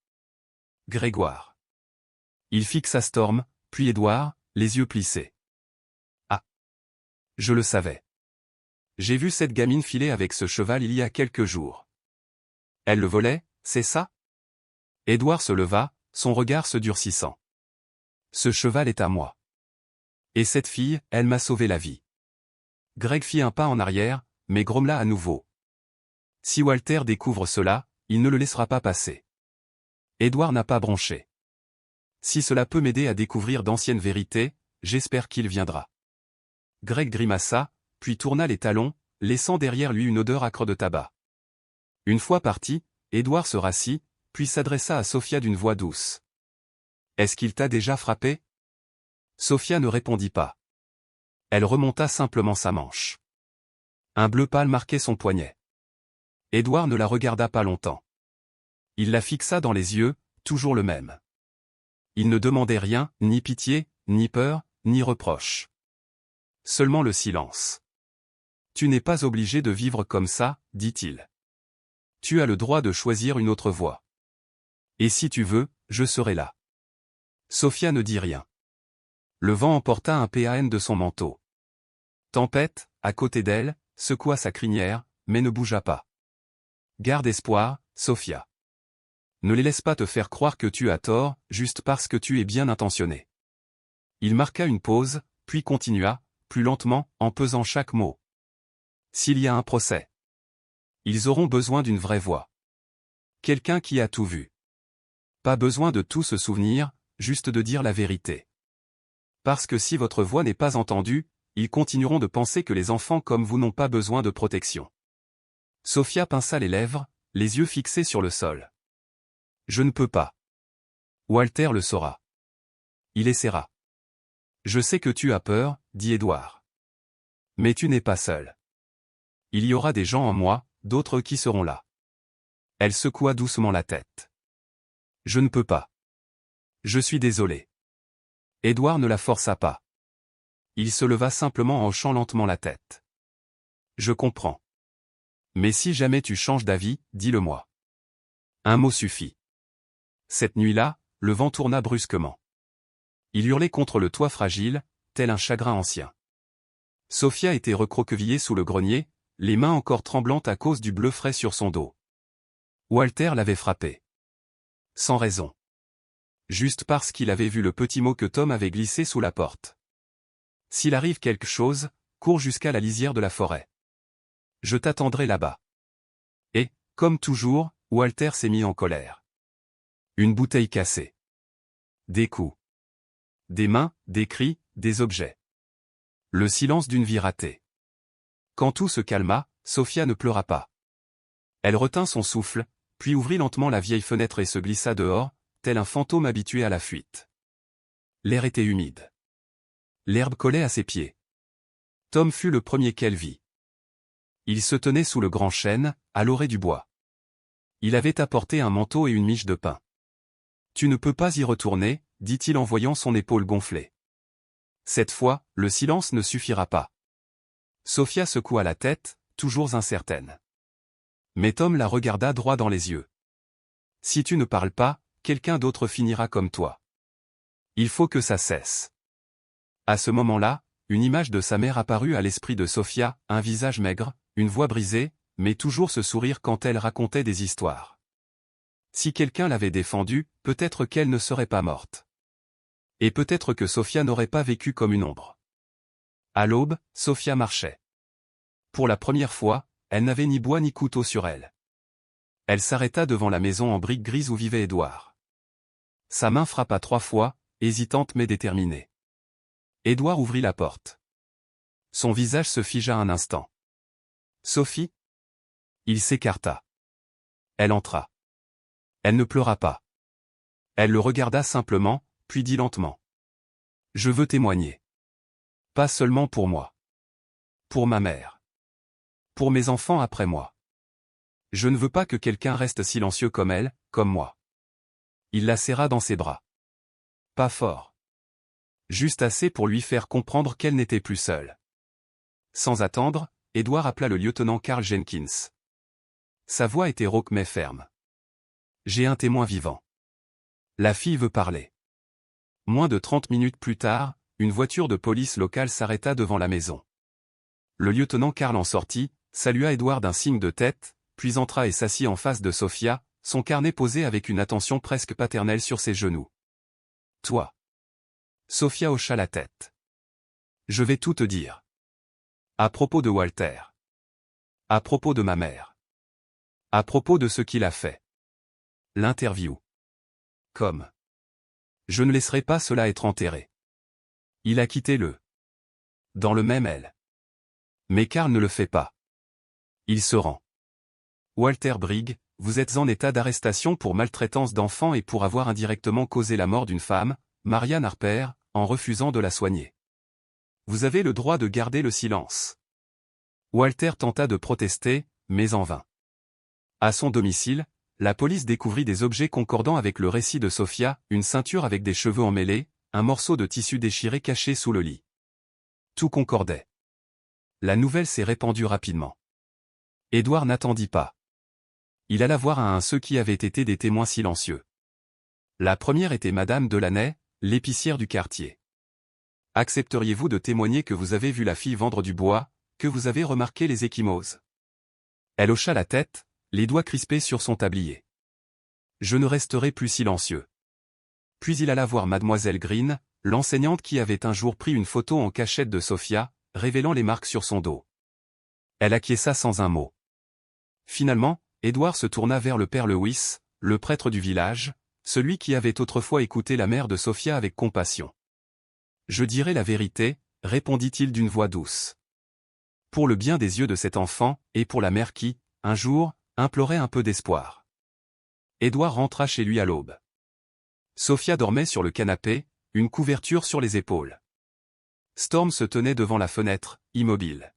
Grégoire. Il fixa Storm, puis Édouard, les yeux plissés. Ah. Je le savais. J'ai vu cette gamine filer avec ce cheval il y a quelques jours. Elle le volait, c'est ça ? Édouard se leva, son regard se durcissant. Ce cheval est à moi. Et cette fille, elle m'a sauvé la vie. Greg fit un pas en arrière, mais grommela à nouveau. Si Walter découvre cela, il ne le laissera pas passer. Édouard n'a pas bronché. Si cela peut m'aider à découvrir d'anciennes vérités, j'espère qu'il viendra. Greg grimaça, puis tourna les talons, laissant derrière lui une odeur âcre de tabac. Une fois parti, Édouard se rassit, puis s'adressa à Sophia d'une voix douce. « Est-ce qu'il t'a déjà frappé ?» Sophia ne répondit pas. Elle remonta simplement sa manche. Un bleu pâle marquait son poignet. Édouard ne la regarda pas longtemps. Il la fixa dans les yeux, toujours le même. Il ne demandait rien, ni pitié, ni peur, ni reproche. Seulement le silence. « Tu n'es pas obligé de vivre comme ça, dit-il. Tu as le droit de choisir une autre voie. Et si tu veux, je serai là. » Sophia ne dit rien. Le vent emporta un PAN de son manteau. Tempête, à côté d'elle, secoua sa crinière, mais ne bougea pas. Garde espoir, Sophia. Ne les laisse pas te faire croire que tu as tort, juste parce que tu es bien intentionné. Il marqua une pause, puis continua, plus lentement, en pesant chaque mot. S'il y a un procès, ils auront besoin d'une vraie voix. Quelqu'un qui a tout vu. Pas besoin de tout se souvenir, juste de dire la vérité. Parce que si votre voix n'est pas entendue, ils continueront de penser que les enfants comme vous n'ont pas besoin de protection. Sophia pinça les lèvres, les yeux fixés sur le sol. Je ne peux pas. Walter le saura. Il essaiera. Je sais que tu as peur, dit Édouard. Mais tu n'es pas seul. Il y aura des gens en moi, d'autres qui seront là. Elle secoua doucement la tête. Je ne peux pas. Je suis désolé. Édouard ne la força pas. Il se leva simplement en hochant lentement la tête. Je comprends. Mais si jamais tu changes d'avis, dis-le-moi. Un mot suffit. Cette nuit-là, le vent tourna brusquement. Il hurlait contre le toit fragile, tel un chagrin ancien. Sophia était recroquevillée sous le grenier, les mains encore tremblantes à cause du bleu frais sur son dos. Walter l'avait frappée. Sans raison. Juste parce qu'il avait vu le petit mot que Tom avait glissé sous la porte. S'il arrive quelque chose, cours jusqu'à la lisière de la forêt. Je t'attendrai là-bas. Et, comme toujours, Walter s'est mis en colère. Une bouteille cassée. Des coups. Des mains, des cris, des objets. Le silence d'une vie ratée. Quand tout se calma, Sophia ne pleura pas. Elle retint son souffle, puis ouvrit lentement la vieille fenêtre et se glissa dehors, tel un fantôme habitué à la fuite. L'air était humide. L'herbe collait à ses pieds. Tom fut le premier qu'elle vit. Il se tenait sous le grand chêne, à l'orée du bois. Il avait apporté un manteau et une miche de pain. « Tu ne peux pas y retourner, dit-il en voyant son épaule gonflée. Cette fois, le silence ne suffira pas. Sophia secoua la tête, toujours incertaine. Mais Tom la regarda droit dans les yeux. « Si tu ne parles pas, quelqu'un d'autre finira comme toi. Il faut que ça cesse. » À ce moment-là, une image de sa mère apparut à l'esprit de Sophia, un visage maigre, une voix brisée, mais toujours ce sourire quand elle racontait des histoires. Si quelqu'un l'avait défendue, peut-être qu'elle ne serait pas morte. Et peut-être que Sophia n'aurait pas vécu comme une ombre. À l'aube, Sophia marchait. Pour la première fois, elle n'avait ni bois ni couteau sur elle. Elle s'arrêta devant la maison en briques grises où vivait Édouard. Sa main frappa 3 fois, hésitante mais déterminée. Édouard ouvrit la porte. Son visage se figea un instant. « Sophie ?» Il s'écarta. Elle entra. Elle ne pleura pas. Elle le regarda simplement, puis dit lentement. « Je veux témoigner. Pas seulement pour moi. Pour ma mère. Pour mes enfants après moi. Je ne veux pas que quelqu'un reste silencieux comme elle, comme moi. » Il la serra dans ses bras. Pas fort. Juste assez pour lui faire comprendre qu'elle n'était plus seule. Sans attendre, Édouard appela le lieutenant Carl Jenkins. Sa voix était rauque mais ferme. « J'ai un témoin vivant. La fille veut parler. » Moins de 30 minutes plus tard, une voiture de police locale s'arrêta devant la maison. Le lieutenant Carl en sortit, salua Édouard d'un signe de tête, puis entra et s'assit en face de Sophia, son carnet posé avec une attention presque paternelle sur ses genoux. « Toi. » Sophia hocha la tête. « Je vais tout te dire. À propos de Walter. À propos de ma mère. À propos de ce qu'il a fait. L'interview. Comme. Je ne laisserai pas cela être enterré. Il a quitté le. Dans le même aile. Mais Carl ne le fait pas. Il se rend. Walter Brigg, vous êtes en état d'arrestation pour maltraitance d'enfants et pour avoir indirectement causé la mort d'une femme, Marianne Harper, en refusant de la soigner. Vous avez le droit de garder le silence. Walter tenta de protester, mais en vain. À son domicile, la police découvrit des objets concordant avec le récit de Sophia, une ceinture avec des cheveux emmêlés, un morceau de tissu déchiré caché sous le lit. Tout concordait. La nouvelle s'est répandue rapidement. Édouard n'attendit pas. Il alla voir un à ceux qui avaient été des témoins silencieux. La première était Madame Delaney, l'épicière du quartier. « Accepteriez-vous de témoigner que vous avez vu la fille vendre du bois, que vous avez remarqué les ecchymoses ?» Elle hocha la tête, les doigts crispés sur son tablier. « Je ne resterai plus silencieux. » Puis il alla voir Mademoiselle Green, l'enseignante qui avait un jour pris une photo en cachette de Sophia, révélant les marques sur son dos. Elle acquiesça sans un mot. Finalement, Édouard se tourna vers le père Lewis, le prêtre du village, celui qui avait autrefois écouté la mère de Sophia avec compassion. « Je dirai la vérité, » répondit-il d'une voix douce. « Pour le bien des yeux de cet enfant, et pour la mère qui, un jour, implorait un peu d'espoir. Édouard rentra chez lui à l'aube. Sophia dormait sur le canapé, une couverture sur les épaules. Storm se tenait devant la fenêtre, immobile.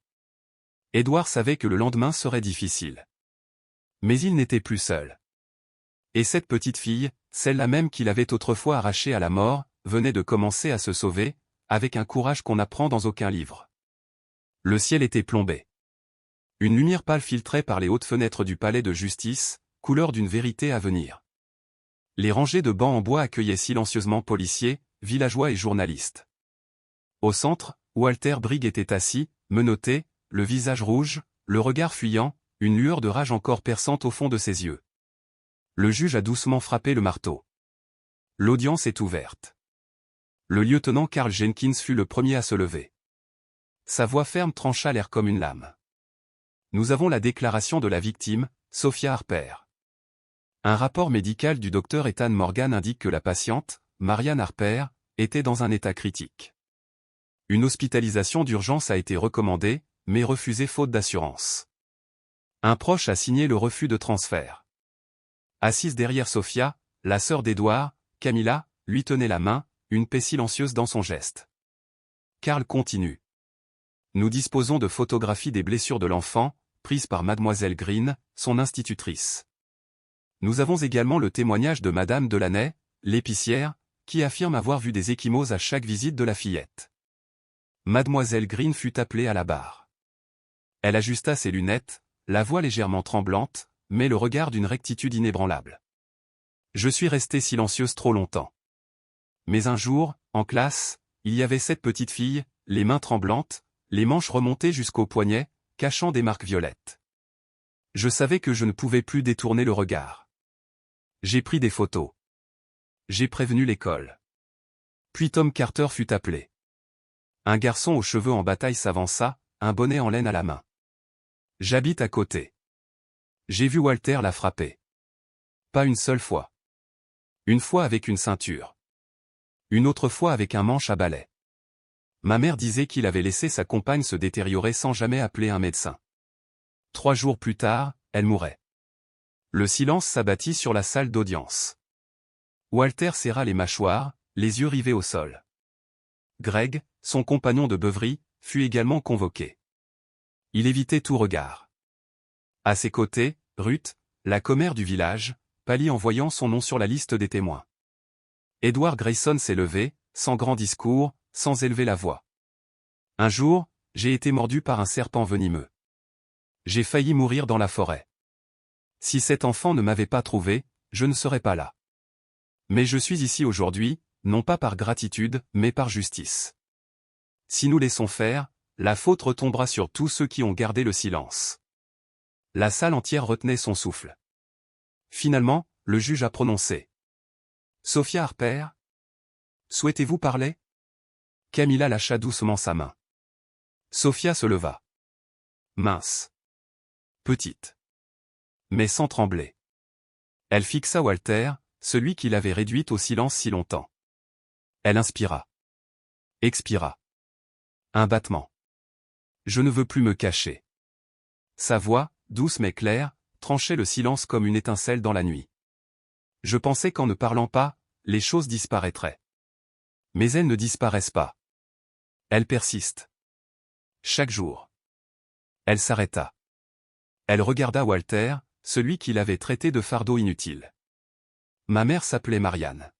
Édouard savait que le lendemain serait difficile. Mais il n'était plus seul. Et cette petite fille, celle-là même qu'il avait autrefois arrachée à la mort, venait de commencer à se sauver, avec un courage qu'on n'apprend dans aucun livre. Le ciel était plombé. Une lumière pâle filtrait par les hautes fenêtres du palais de justice, couleur d'une vérité à venir. Les rangées de bancs en bois accueillaient silencieusement policiers, villageois et journalistes. Au centre, Walter Briggs était assis, menotté, le visage rouge, le regard fuyant, une lueur de rage encore perçante au fond de ses yeux. Le juge a doucement frappé le marteau. L'audience est ouverte. Le lieutenant Carl Jenkins fut le premier à se lever. Sa voix ferme trancha l'air comme une lame. Nous avons la déclaration de la victime, Sophia Harper. Un rapport médical du docteur Ethan Morgan indique que la patiente, Marianne Harper, était dans un état critique. Une hospitalisation d'urgence a été recommandée, mais refusée faute d'assurance. Un proche a signé le refus de transfert. Assise derrière Sophia, la sœur d'Édouard, Camilla, lui tenait la main, une paix silencieuse dans son geste. Carl continue. Nous disposons de photographies des blessures de l'enfant, prises par Mademoiselle Green, son institutrice. Nous avons également le témoignage de Madame Delaney, l'épicière, qui affirme avoir vu des ecchymoses à chaque visite de la fillette. Mademoiselle Green fut appelée à la barre. Elle ajusta ses lunettes, la voix légèrement tremblante, mais le regard d'une rectitude inébranlable. Je suis restée silencieuse trop longtemps. Mais un jour, en classe, il y avait cette petite fille, les mains tremblantes, les manches remontées jusqu'aux poignets, cachant des marques violettes. Je savais que je ne pouvais plus détourner le regard. J'ai pris des photos. J'ai prévenu l'école. Puis Tom Carter fut appelé. Un garçon aux cheveux en bataille s'avança, un bonnet en laine à la main. J'habite à côté. J'ai vu Walter la frapper. Pas une seule fois. Une fois avec une ceinture. Une autre fois avec un manche à balai. Ma mère disait qu'il avait laissé sa compagne se détériorer sans jamais appeler un médecin. 3 jours plus tard, elle mourait. Le silence s'abattit sur la salle d'audience. Walter serra les mâchoires, les yeux rivés au sol. Greg, son compagnon de beuverie, fut également convoqué. Il évitait tout regard. À ses côtés, Ruth, la commère du village, pâlit en voyant son nom sur la liste des témoins. Edward Grayson s'est levé, sans grand discours, sans élever la voix. Un jour, j'ai été mordu par un serpent venimeux. J'ai failli mourir dans la forêt. Si cet enfant ne m'avait pas trouvé, je ne serais pas là. Mais je suis ici aujourd'hui, non pas par gratitude, mais par justice. Si nous laissons faire, la faute retombera sur tous ceux qui ont gardé le silence. La salle entière retenait son souffle. Finalement, le juge a prononcé. Sophia Harper? Souhaitez-vous parler? Camilla lâcha doucement sa main. Sophia se leva. Mince. Petite. Mais sans trembler. Elle fixa Walter, celui qui l'avait réduite au silence si longtemps. Elle inspira. Expira. Un battement. Je ne veux plus me cacher. Sa voix, douce mais claire, tranchait le silence comme une étincelle dans la nuit. Je pensais qu'en ne parlant pas, les choses disparaîtraient. Mais elles ne disparaissent pas. Elles persistent. Chaque jour. Elle s'arrêta. Elle regarda Walter, celui qui l'avait traité de fardeau inutile. Ma mère s'appelait Marianne.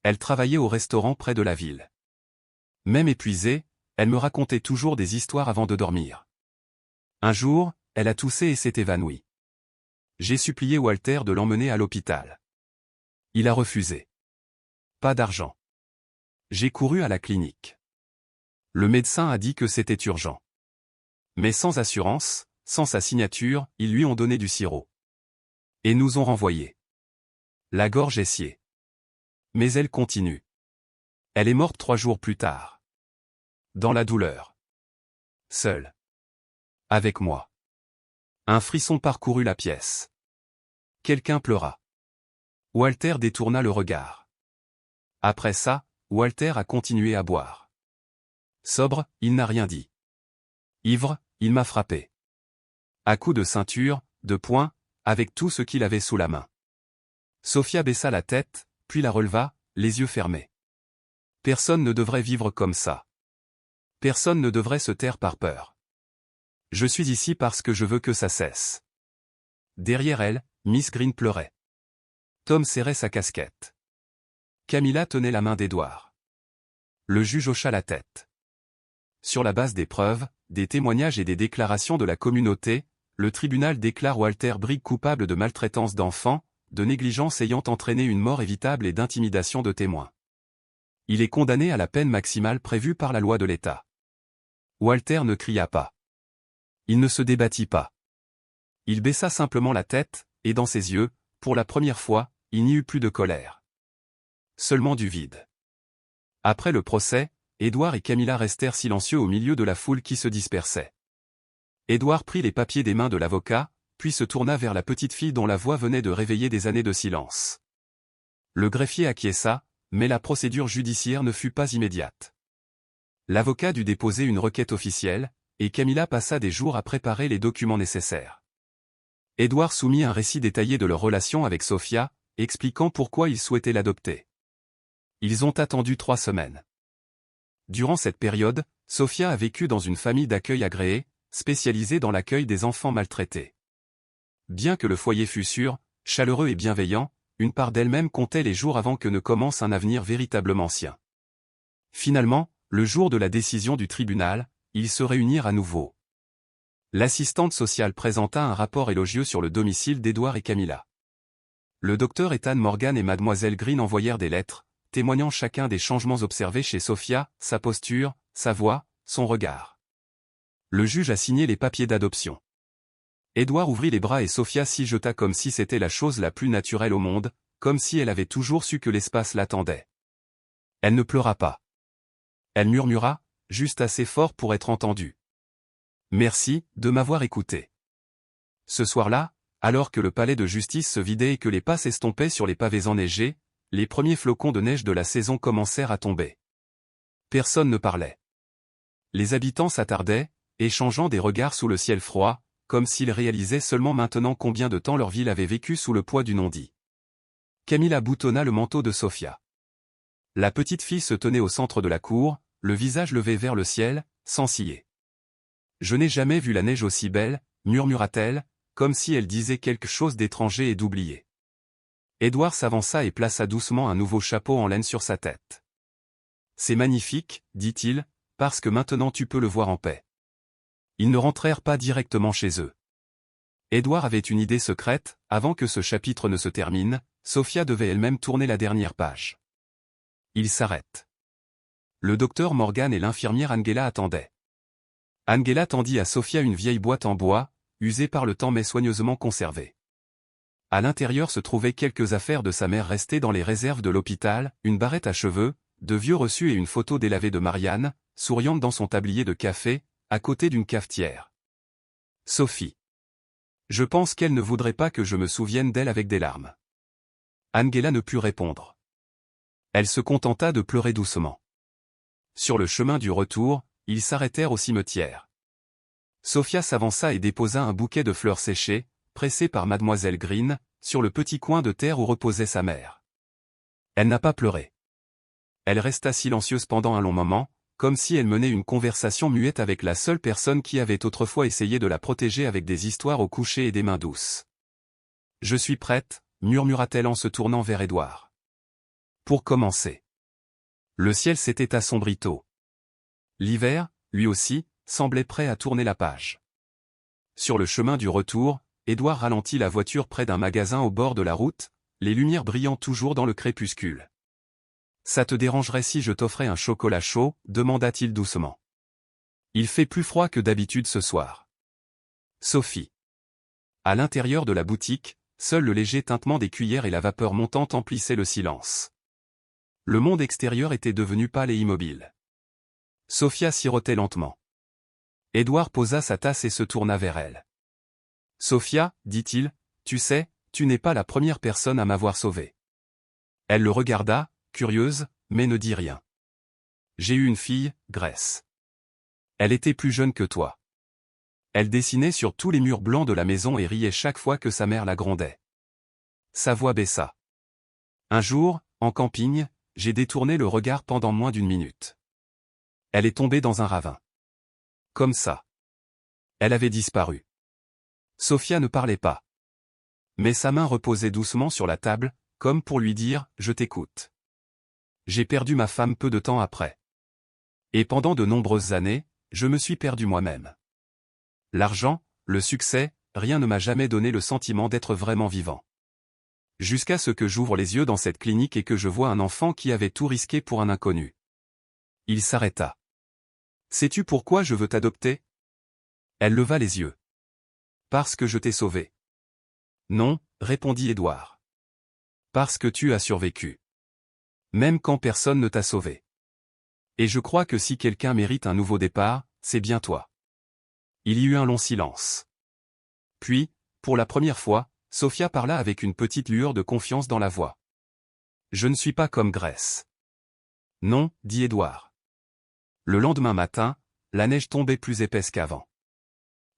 Elle travaillait au restaurant près de la ville. Même épuisée, elle me racontait toujours des histoires avant de dormir. Un jour, elle a toussé et s'est évanouie. J'ai supplié Walter de l'emmener à l'hôpital. Il a refusé. Pas d'argent. J'ai couru à la clinique. Le médecin a dit que c'était urgent. Mais sans assurance, sans sa signature, ils lui ont donné du sirop. Et nous ont renvoyés. La gorge est sciée. Mais elle continue. Elle est morte 3 jours plus tard. Dans la douleur. Seule. Avec moi. Un frisson parcourut la pièce. Quelqu'un pleura. Walter détourna le regard. Après ça, Walter a continué à boire. Sobre, il n'a rien dit. Ivre, il m'a frappé. À coups de ceinture, de poing, avec tout ce qu'il avait sous la main. Sophia baissa la tête, puis la releva, les yeux fermés. Personne ne devrait vivre comme ça. Personne ne devrait se taire par peur. Je suis ici parce que je veux que ça cesse. Derrière elle, Miss Green pleurait. Tom serrait sa casquette. Camilla tenait la main d'Edward. Le juge hocha la tête. Sur la base des preuves, des témoignages et des déclarations de la communauté, le tribunal déclare Walter Brigg coupable de maltraitance d'enfants, de négligence ayant entraîné une mort évitable et d'intimidation de témoins. Il est condamné à la peine maximale prévue par la loi de l'État. Walter ne cria pas. Il ne se débattit pas. Il baissa simplement la tête, et dans ses yeux, pour la première fois, il n'y eut plus de colère. Seulement du vide. Après le procès, Edward et Camilla restèrent silencieux au milieu de la foule qui se dispersait. Edward prit les papiers des mains de l'avocat, puis se tourna vers la petite fille dont la voix venait de réveiller des années de silence. Le greffier acquiesça, mais la procédure judiciaire ne fut pas immédiate. L'avocat dut déposer une requête officielle, et Camilla passa des jours à préparer les documents nécessaires. Edward soumit un récit détaillé de leur relation avec Sophia, expliquant pourquoi il souhaitait l'adopter. Ils ont attendu 3 semaines. Durant cette période, Sophia a vécu dans une famille d'accueil agréée, spécialisée dans l'accueil des enfants maltraités. Bien que le foyer fût sûr, chaleureux et bienveillant, une part d'elle-même comptait les jours avant que ne commence un avenir véritablement sien. Finalement, le jour de la décision du tribunal, ils se réunirent à nouveau. L'assistante sociale présenta un rapport élogieux sur le domicile d'Edward et Camilla. Le docteur Ethan Morgan et mademoiselle Green envoyèrent des lettres, témoignant chacun des changements observés chez Sophia, sa posture, sa voix, son regard. Le juge a signé les papiers d'adoption. Edward ouvrit les bras et Sophia s'y jeta comme si c'était la chose la plus naturelle au monde, comme si elle avait toujours su que l'espace l'attendait. Elle ne pleura pas. Elle murmura, juste assez fort pour être entendue. « Merci de m'avoir écouté. » Ce soir-là, alors que le palais de justice se vidait et que les pas s'estompaient sur les pavés enneigés, les premiers flocons de neige de la saison commencèrent à tomber. Personne ne parlait. Les habitants s'attardaient, échangeant des regards sous le ciel froid, comme s'ils réalisaient seulement maintenant combien de temps leur ville avait vécu sous le poids du non-dit. Camilla boutonna le manteau de Sophia. La petite fille se tenait au centre de la cour, le visage levé vers le ciel, sans ciller. « Je n'ai jamais vu la neige aussi belle, » murmura-t-elle, comme si elle disait quelque chose d'étranger et d'oublié. Edward s'avança et plaça doucement un nouveau chapeau en laine sur sa tête. « C'est magnifique, dit-il, parce que maintenant tu peux le voir en paix. » Ils ne rentrèrent pas directement chez eux. Edward avait une idée secrète, avant que ce chapitre ne se termine, Sophia devait elle-même tourner la dernière page. Il s'arrête. Le docteur Morgan et l'infirmière Angela attendaient. Angela tendit à Sophia une vieille boîte en bois, usée par le temps mais soigneusement conservée. À l'intérieur se trouvaient quelques affaires de sa mère restées dans les réserves de l'hôpital, une barrette à cheveux, de vieux reçus et une photo délavée de Marianne, souriante dans son tablier de café, à côté d'une cafetière. Sophie. Je pense qu'elle ne voudrait pas que je me souvienne d'elle avec des larmes. Angela ne put répondre. Elle se contenta de pleurer doucement. Sur le chemin du retour, ils s'arrêtèrent au cimetière. Sophia s'avança et déposa un bouquet de fleurs séchées, pressé par mademoiselle Green, sur le petit coin de terre où reposait sa mère. Elle n'a pas pleuré. Elle resta silencieuse pendant un long moment, comme si elle menait une conversation muette avec la seule personne qui avait autrefois essayé de la protéger avec des histoires au coucher et des mains douces. « Je suis prête, » murmura-t-elle en se tournant vers Edward. Pour commencer. Le ciel s'était assombri tôt. L'hiver, lui aussi, semblait prêt à tourner la page. Sur le chemin du retour, Edward ralentit la voiture près d'un magasin au bord de la route, les lumières brillant toujours dans le crépuscule. « Ça te dérangerait si je t'offrais un chocolat chaud ?» demanda-t-il doucement. « Il fait plus froid que d'habitude ce soir. » Sophie. À l'intérieur de la boutique, seul le léger tintement des cuillères et la vapeur montante emplissaient le silence. Le monde extérieur était devenu pâle et immobile. Sophia sirotait lentement. Edward posa sa tasse et se tourna vers elle. « Sophia, dit-il, tu sais, tu n'es pas la première personne à m'avoir sauvée. » Elle le regarda, curieuse, mais ne dit rien. « J'ai eu une fille, Grace. Elle était plus jeune que toi. Elle dessinait sur tous les murs blancs de la maison et riait chaque fois que sa mère la grondait. Sa voix baissa. Un jour, en camping, j'ai détourné le regard pendant moins d'une minute. Elle est tombée dans un ravin. Comme ça. Elle avait disparu. Sophia ne parlait pas. Mais sa main reposait doucement sur la table, comme pour lui dire « Je t'écoute ». J'ai perdu ma femme peu de temps après. Et pendant de nombreuses années, je me suis perdu moi-même. L'argent, le succès, rien ne m'a jamais donné le sentiment d'être vraiment vivant. Jusqu'à ce que j'ouvre les yeux dans cette clinique et que je vois un enfant qui avait tout risqué pour un inconnu. Il s'arrêta. « Sais-tu pourquoi je veux t'adopter » Elle leva les yeux. « Parce que je t'ai sauvé. » « Non, » répondit Édouard. « Parce que tu as survécu. Même quand personne ne t'a sauvé. Et je crois que si quelqu'un mérite un nouveau départ, c'est bien toi. » Il y eut un long silence. Puis, pour la première fois, Sophia parla avec une petite lueur de confiance dans la voix. « Je ne suis pas comme Grace. »« Non, » dit Édouard. Le lendemain matin, la neige tombait plus épaisse qu'avant.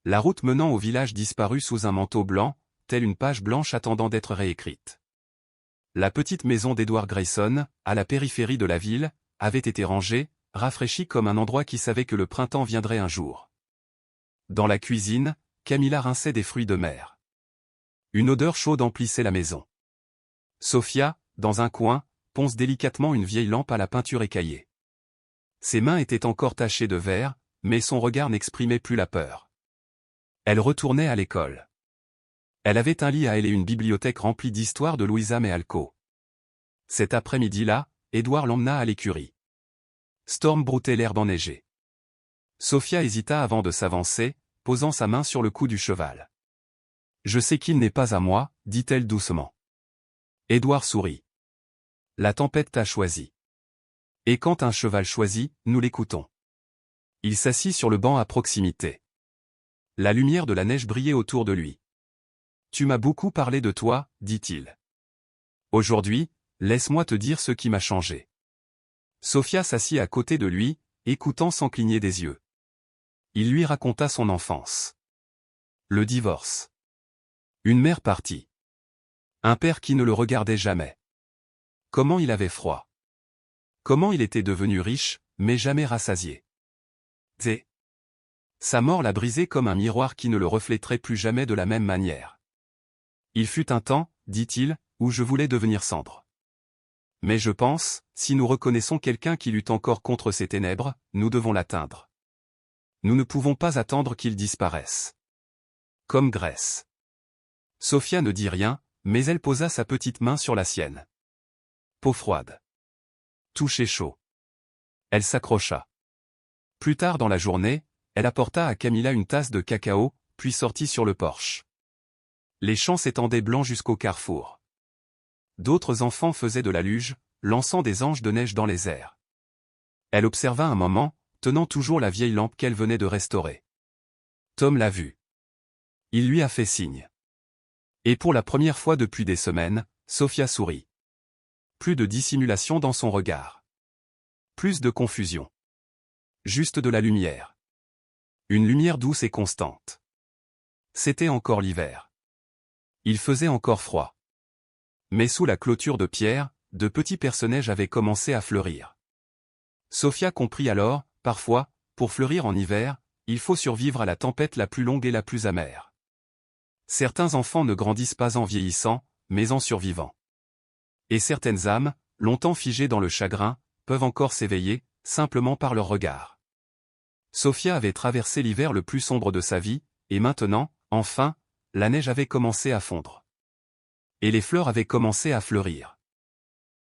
La route menant au village disparut sous un manteau blanc, telle une page blanche attendant d'être réécrite. La petite maison d'Edward Grayson, à la périphérie de la ville, avait été rangée, rafraîchie comme un endroit qui savait que le printemps viendrait un jour. Dans la cuisine, Camilla rinçait des fruits de mer. Une odeur chaude emplissait la maison. Sophia, dans un coin, ponce délicatement une vieille lampe à la peinture écaillée. Ses mains étaient encore tachées de verre, mais son regard n'exprimait plus la peur. Elle retournait à l'école. Elle avait un lit à elle et une bibliothèque remplie d'histoires de Louisa May Alcott. Cet après-midi-là, Édouard l'emmena à l'écurie. Storm broutait l'herbe enneigée. Sophia hésita avant de s'avancer, posant sa main sur le cou du cheval. « Je sais qu'il n'est pas à moi, » dit-elle doucement. Édouard sourit. « La tempête t'a choisi. Et quand un cheval choisit, nous l'écoutons. » Il s'assit sur le banc à proximité. La lumière de la neige brillait autour de lui. « Tu m'as beaucoup parlé de toi, » dit-il. « Aujourd'hui, laisse-moi te dire ce qui m'a changé. » Sophia s'assit à côté de lui, écoutant sans cligner des yeux. Il lui raconta son enfance. Le divorce. Une mère partie. Un père qui ne le regardait jamais. Comment il avait froid. Comment il était devenu riche, mais jamais rassasié. Sa mort l'a brisé comme un miroir qui ne le reflèterait plus jamais de la même manière. Il fut un temps, dit-il, où je voulais devenir cendre. Mais je pense, si nous reconnaissons quelqu'un qui lutte encore contre ces ténèbres, nous devons l'atteindre. Nous ne pouvons pas attendre qu'il disparaisse. Comme Grace. Sophia ne dit rien, mais elle posa sa petite main sur la sienne. Peau froide. Toucher chaud. Elle s'accrocha. Plus tard dans la journée, elle apporta à Camilla une tasse de cacao, puis sortit sur le porche. Les champs s'étendaient blancs jusqu'au carrefour. D'autres enfants faisaient de la luge, lançant des anges de neige dans les airs. Elle observa un moment, tenant toujours la vieille lampe qu'elle venait de restaurer. Tom l'a vue. Il lui a fait signe. Et pour la première fois depuis des semaines, Sophia sourit. Plus de dissimulation dans son regard. Plus de confusion. Juste de la lumière. Une lumière douce et constante. C'était encore l'hiver. Il faisait encore froid. Mais sous la clôture de pierre, de petits personnages avaient commencé à fleurir. Sophia comprit alors, parfois, pour fleurir en hiver, il faut survivre à la tempête la plus longue et la plus amère. Certains enfants ne grandissent pas en vieillissant, mais en survivant. Et certaines âmes, longtemps figées dans le chagrin, peuvent encore s'éveiller, simplement par leur regard. Sophia avait traversé l'hiver le plus sombre de sa vie, et maintenant, enfin, la neige avait commencé à fondre. Et les fleurs avaient commencé à fleurir.